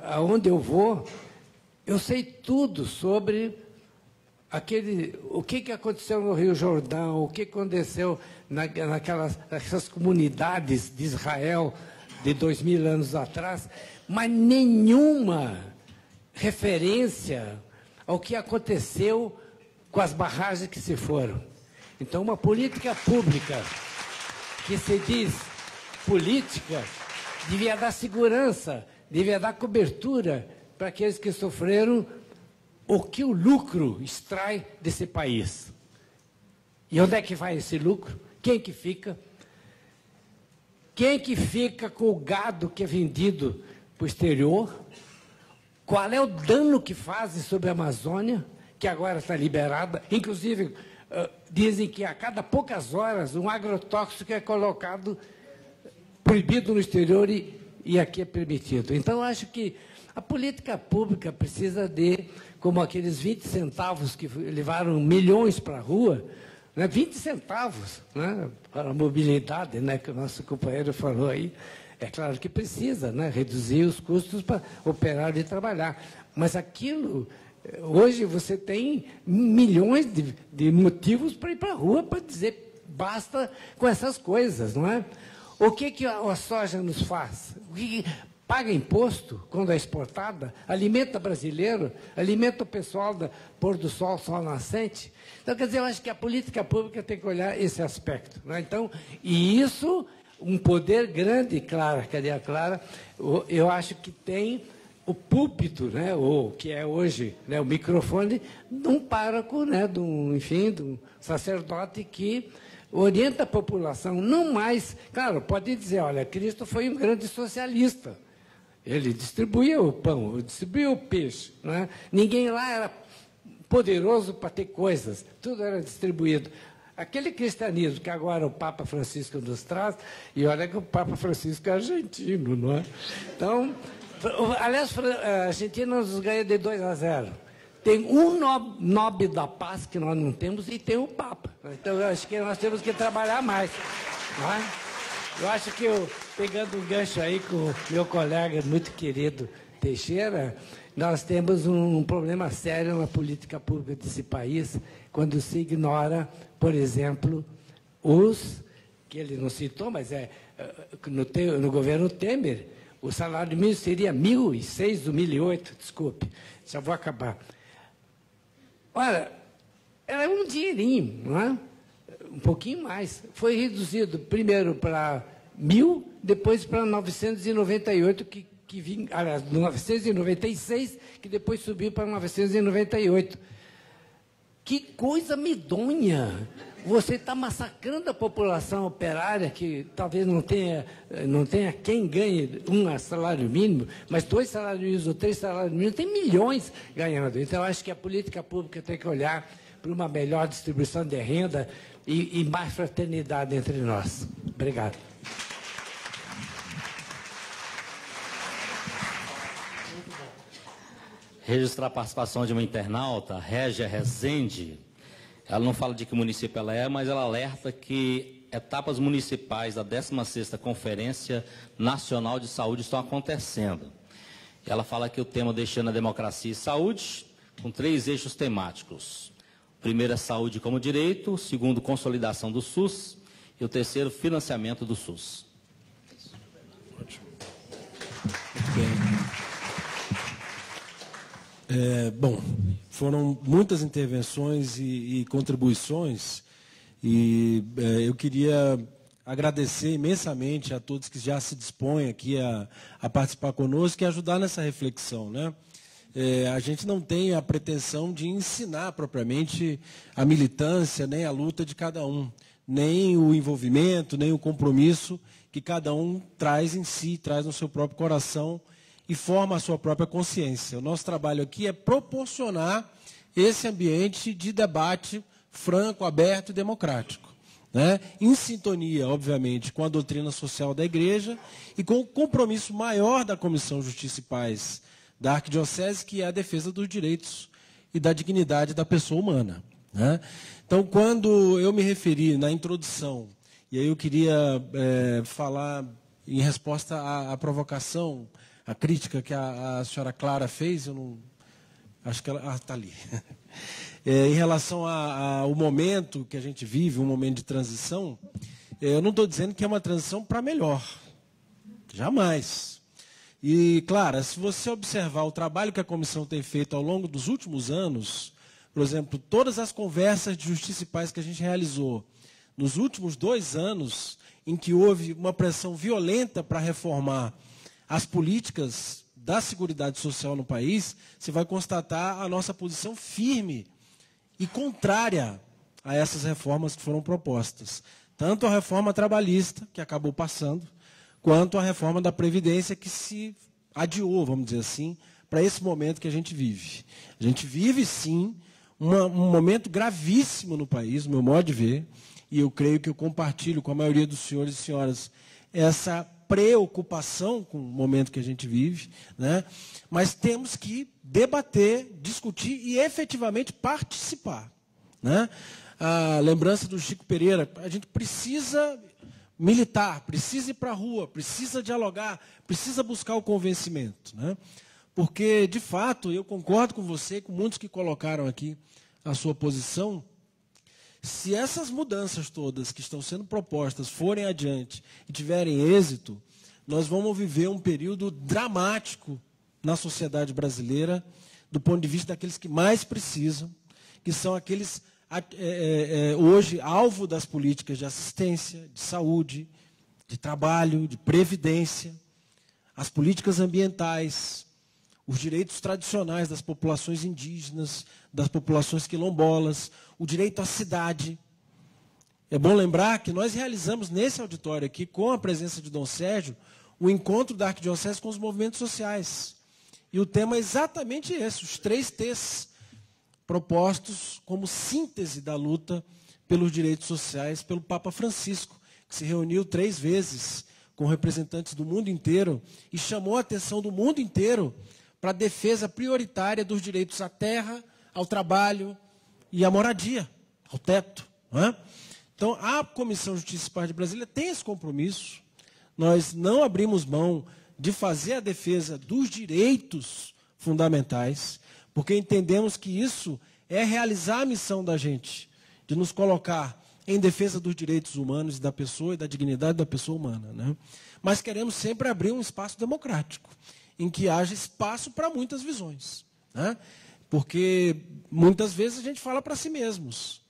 aonde eu vou, eu sei tudo sobre o que aconteceu no Rio Jordão, o que aconteceu naquelas comunidades de Israel de 2000 anos atrás, mas nenhuma referência ao que aconteceu com as barragens que se foram. Então, uma política pública que se diz política devia dar segurança, devia dar cobertura para aqueles que sofreram o que o lucro extrai desse país. E onde é que vai esse lucro? Quem que fica? Quem que fica com o gado que é vendido para o exterior? Qual é o dano que fazem sobre a Amazônia, que agora está liberada? Inclusive, dizem que a cada poucas horas um agrotóxico é colocado, proibido no exterior e aqui é permitido. Então, acho que a política pública precisa de, como aqueles 20 centavos que levaram milhões para a rua, né, 20 centavos, né, para a mobilidade, né, que o nosso companheiro falou aí. É claro que precisa, né, reduzir os custos para operar e trabalhar. Mas aquilo, hoje você tem milhões de motivos para ir para a rua para dizer basta com essas coisas, não é? O que a soja nos faz? O que paga imposto quando é exportada, alimenta brasileiro, alimenta o pessoal da Pôr do Sol, Sol Nascente. Então, quer dizer, eu acho que a política pública tem que olhar esse aspecto, não é? Então, e isso, um poder grande, Clara, cadê a Clara? Eu acho que tem o púlpito, né, ou que é hoje, né, o microfone de um pároco, né, de um sacerdote que orienta a população, não mais, claro, pode dizer, olha, Cristo foi um grande socialista, ele distribuía o pão, distribuía o peixe, né? Ninguém lá era poderoso para ter coisas, tudo era distribuído. Aquele cristianismo que agora o Papa Francisco nos traz, e olha que o Papa Francisco é argentino, não é? Então, aliás, a Argentina nos ganha de 2-0. Tem um nobre da paz que nós não temos e tem o Papa. Então, eu acho que nós temos que trabalhar mais. Não é? Eu acho que, pegando um gancho aí com o meu colega muito querido Teixeira, nós temos um problema sério na política pública desse país, quando se ignora, por exemplo, que ele não citou, mas no governo Temer, o salário mínimo seria 1.006, 2008, desculpe, já vou acabar. Olha, era um dinheirinho, não é? Um pouquinho mais. Foi reduzido primeiro para 1.000, depois para 998, que vinha, aliás, 996, que depois subiu para 998. Que coisa medonha! Você está massacrando a população operária, que talvez não tenha quem ganhe um salário mínimo, mas 2 salários mínimos ou 3 salários mínimos, tem milhões ganhando. Então, acho que a política pública tem que olhar para uma melhor distribuição de renda e mais fraternidade entre nós. Obrigado. Registrar a participação de uma internauta, Régia Rezende. Ela não fala de que município ela é, mas ela alerta que etapas municipais da 16ª Conferência Nacional de Saúde estão acontecendo. Ela fala que o tema Deixando a Democracia e Saúde, com 3 eixos temáticos. O primeiro é saúde como direito, o segundo, consolidação do SUS, e o terceiro, financiamento do SUS. Ótimo. Muito bem. Bom, foram muitas intervenções e contribuições, e eu queria agradecer imensamente a todos que já se dispõem aqui a participar conosco e ajudar nessa reflexão, né? A gente não tem a pretensão de ensinar propriamente a militância, nem a luta de cada um, nem o envolvimento, nem o compromisso que cada um traz em si, traz no seu próprio coração, e forma a sua própria consciência. O nosso trabalho aqui é proporcionar esse ambiente de debate franco, aberto e democrático, né? Em sintonia, obviamente, com a doutrina social da Igreja e com o compromisso maior da Comissão Justiça e Paz da Arquidiocese, que é a defesa dos direitos e da dignidade da pessoa humana, né? Então, quando eu me referi na introdução, e aí eu queria falar em resposta à provocação, a crítica que a senhora Clara fez, eu não... Acho que ela... está ali. Em relação ao momento que a gente vive, um momento de transição, eu não estou dizendo que é uma transição para melhor. Jamais. E, Clara, se você observar o trabalho que a comissão tem feito ao longo dos últimos anos, por exemplo, todas as conversas de Justiça e Paz que a gente realizou nos últimos 2 anos, em que houve uma pressão violenta para reformar as políticas da Seguridade Social no país, você vai constatar a nossa posição firme e contrária a essas reformas que foram propostas. Tanto a reforma trabalhista, que acabou passando, quanto a reforma da Previdência, que se adiou, vamos dizer assim, para esse momento que a gente vive. A gente vive, sim, um momento gravíssimo no país, no meu modo de ver, e eu creio que eu compartilho com a maioria dos senhores e senhoras essa preocupação com o momento que a gente vive, né? Mas temos que debater, discutir e efetivamente participar, né? A lembrança do Chico Pereira, a gente precisa militar, precisa ir para a rua, precisa dialogar, precisa buscar o convencimento, né? Porque, de fato, eu concordo com você, com muitos que colocaram aqui a sua posição. Se essas mudanças todas que estão sendo propostas forem adiante e tiverem êxito, nós vamos viver um período dramático na sociedade brasileira, do ponto de vista daqueles que mais precisam, que são aqueles, hoje, alvo das políticas de assistência, de saúde, de trabalho, de previdência, as políticas ambientais, os direitos tradicionais das populações indígenas, das populações quilombolas, o direito à cidade. É bom lembrar que nós realizamos nesse auditório aqui, com a presença de Dom Sérgio, o encontro da Arquidiocese com os movimentos sociais. E o tema é exatamente esse, os 3 T's propostos como síntese da luta pelos direitos sociais pelo Papa Francisco, que se reuniu 3 vezes com representantes do mundo inteiro e chamou a atenção do mundo inteiro para a defesa prioritária dos direitos à terra, ao trabalho e à moradia, ao teto, não é? Então, a Comissão Justiça e Paz de Brasília tem esse compromisso. Nós não abrimos mão de fazer a defesa dos direitos fundamentais, porque entendemos que isso é realizar a missão da gente, de nos colocar em defesa dos direitos humanos da pessoa e da dignidade da pessoa humana, né? Mas queremos sempre abrir um espaço democrático, em que haja espaço para muitas visões, né? Porque muitas vezes a gente fala para si mesmos,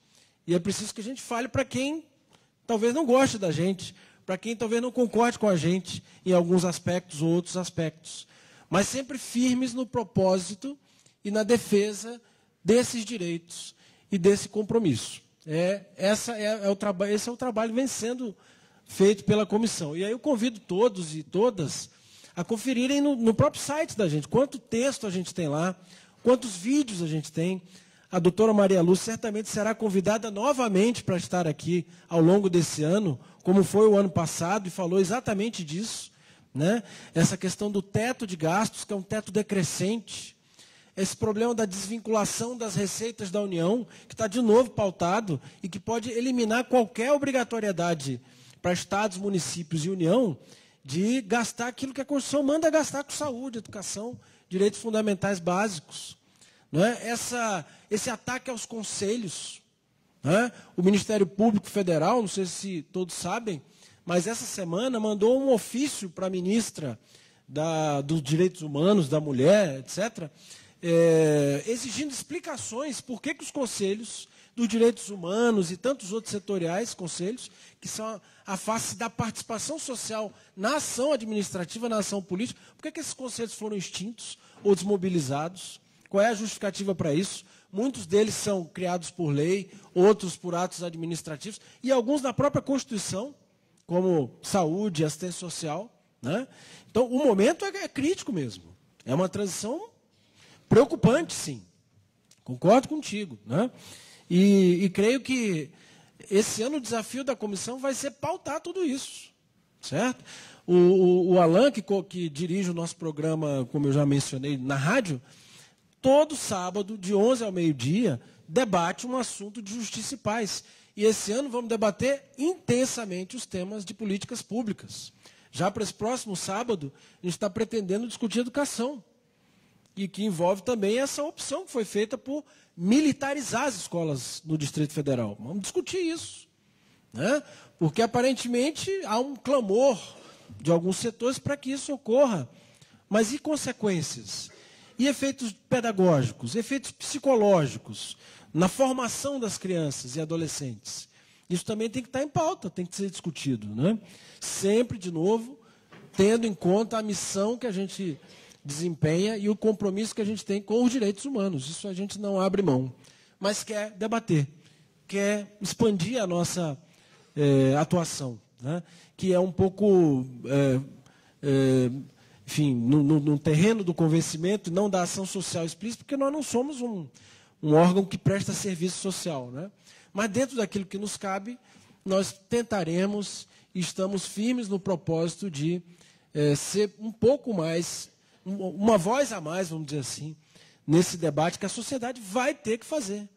e é preciso que a gente fale para quem talvez não goste da gente, para quem talvez não concorde com a gente em alguns aspectos ou outros aspectos, mas sempre firmes no propósito e na defesa desses direitos e desse compromisso. Esse é o trabalho que vem sendo feito pela comissão. E aí eu convido todos e todas a conferirem no próprio site da gente, quanto texto a gente tem lá, quantos vídeos a gente tem. A doutora Maria Lúcia certamente será convidada novamente para estar aqui ao longo desse ano, como foi o ano passado, e falou exatamente disso, né? Essa questão do teto de gastos, que é um teto decrescente, esse problema da desvinculação das receitas da União, que está de novo pautado e que pode eliminar qualquer obrigatoriedade para estados, municípios e União de gastar aquilo que a Constituição manda gastar com saúde, educação, direitos fundamentais básicos. Não é? Esse ataque aos conselhos. Não é? O Ministério Público Federal, não sei se todos sabem, mas essa semana mandou um ofício para a ministra dos Direitos Humanos, da Mulher, etc., exigindo explicações por que os conselhos dos direitos humanos e tantos outros setoriais conselhos, que são a face da participação social na ação administrativa, na ação política, por que esses conselhos foram extintos ou desmobilizados? Qual é a justificativa para isso? Muitos deles são criados por lei, outros por atos administrativos, e alguns na própria Constituição, como saúde, assistência social, né? Então, o momento é crítico mesmo. É uma transição preocupante, sim. Concordo contigo, né? E creio que esse ano o desafio da comissão vai ser pautar tudo isso, certo? O Alan, que dirige o nosso programa, como eu já mencionei, na rádio, todo sábado, de 11 ao meio-dia, debate um assunto de justiça e paz. E esse ano vamos debater intensamente os temas de políticas públicas. Já para esse próximo sábado, a gente está pretendendo discutir educação, e que envolve também essa opção que foi feita por militarizar as escolas no Distrito Federal. Vamos discutir isso, né? Porque, aparentemente, há um clamor de alguns setores para que isso ocorra. Mas e consequências? E efeitos pedagógicos, efeitos psicológicos na formação das crianças e adolescentes? Isso também tem que estar em pauta, tem que ser discutido, né? Sempre, de novo, tendo em conta a missão que a gente desempenha e o compromisso que a gente tem com os direitos humanos. Isso a gente não abre mão. Mas quer debater, quer expandir a nossa atuação, né? Que é um pouco, enfim, no terreno do convencimento, não da ação social explícita, porque nós não somos um órgão que presta serviço social, né? Mas dentro daquilo que nos cabe, nós tentaremos e estamos firmes no propósito de ser um pouco mais, uma voz a mais, vamos dizer assim, nesse debate que a sociedade vai ter que fazer.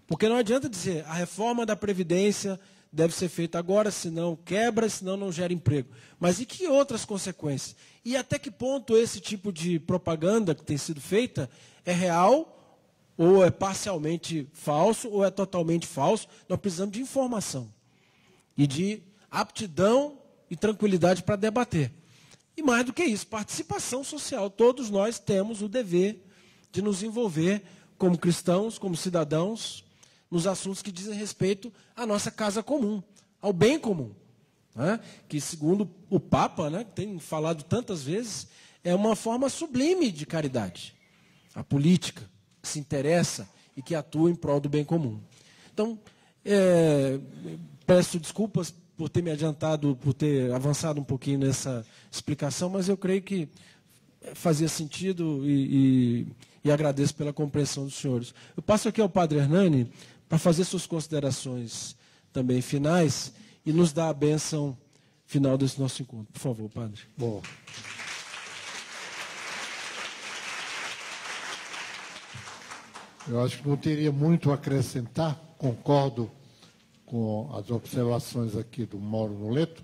Porque não adianta dizer a reforma da Previdência deve ser feita agora, senão quebra, senão não gera emprego. Mas e que outras consequências? E até que ponto esse tipo de propaganda que tem sido feita é real, ou é parcialmente falso, ou é totalmente falso? Nós precisamos de informação e de aptidão e tranquilidade para debater. E mais do que isso, participação social. Todos nós temos o dever de nos envolver como cristãos, como cidadãos, nos assuntos que dizem respeito à nossa casa comum, ao bem comum, né? Que, segundo o Papa, né, que tem falado tantas vezes, é uma forma sublime de caridade. A política que se interessa e que atua em prol do bem comum. Então, peço desculpas por ter me adiantado, por ter avançado um pouquinho nessa explicação, mas eu creio que fazia sentido e agradeço pela compreensão dos senhores. Eu passo aqui ao Padre Hernani para fazer suas considerações também finais e nos dar a bênção final desse nosso encontro. Por favor, Padre. Bom. Eu acho que não teria muito a acrescentar, concordo com as observações aqui do Mauro Noleto,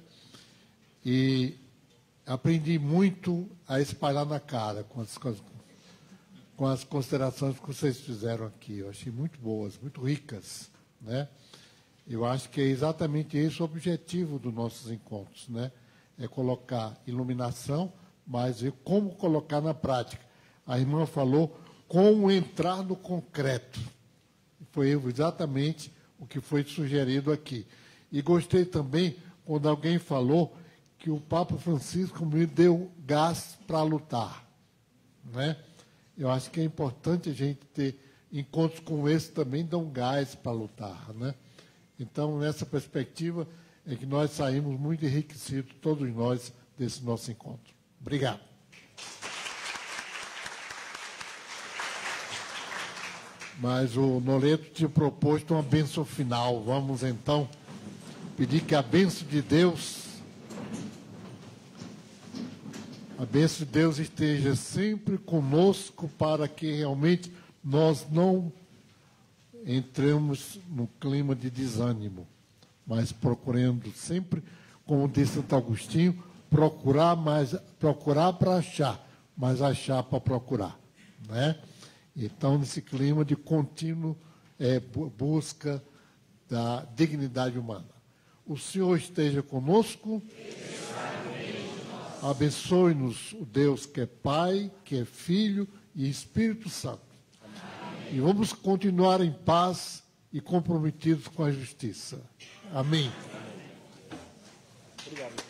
e aprendi muito a espalhar na cara com as coisas. com as considerações que vocês fizeram aqui. Eu achei muito boas, muito ricas, né? Eu acho que é exatamente esse o objetivo dos nossos encontros, né? É colocar iluminação, mas ver como colocar na prática. A irmã falou como entrar no concreto. Foi exatamente o que foi sugerido aqui. E gostei também quando alguém falou que o Papa Francisco me deu gás para lutar, né? Eu acho que é importante a gente ter encontros como esse também, dão gás para lutar, né? Então, nessa perspectiva, é que nós saímos muito enriquecidos, todos nós, desse nosso encontro. Obrigado. Mas o Noleto tinha proposto uma bênção final. Vamos, então, pedir que a bênção de Deus esteja sempre conosco para que realmente nós não entremos no clima de desânimo, mas procurando sempre, como disse Santo Agostinho, procurar para achar, mas achar para procurar, né? Então, nesse clima de contínuo busca da dignidade humana. O Senhor esteja conosco. Abençoe-nos o Deus que é Pai, que é Filho e Espírito Santo. E vamos continuar em paz e comprometidos com a justiça. Amém. Obrigado.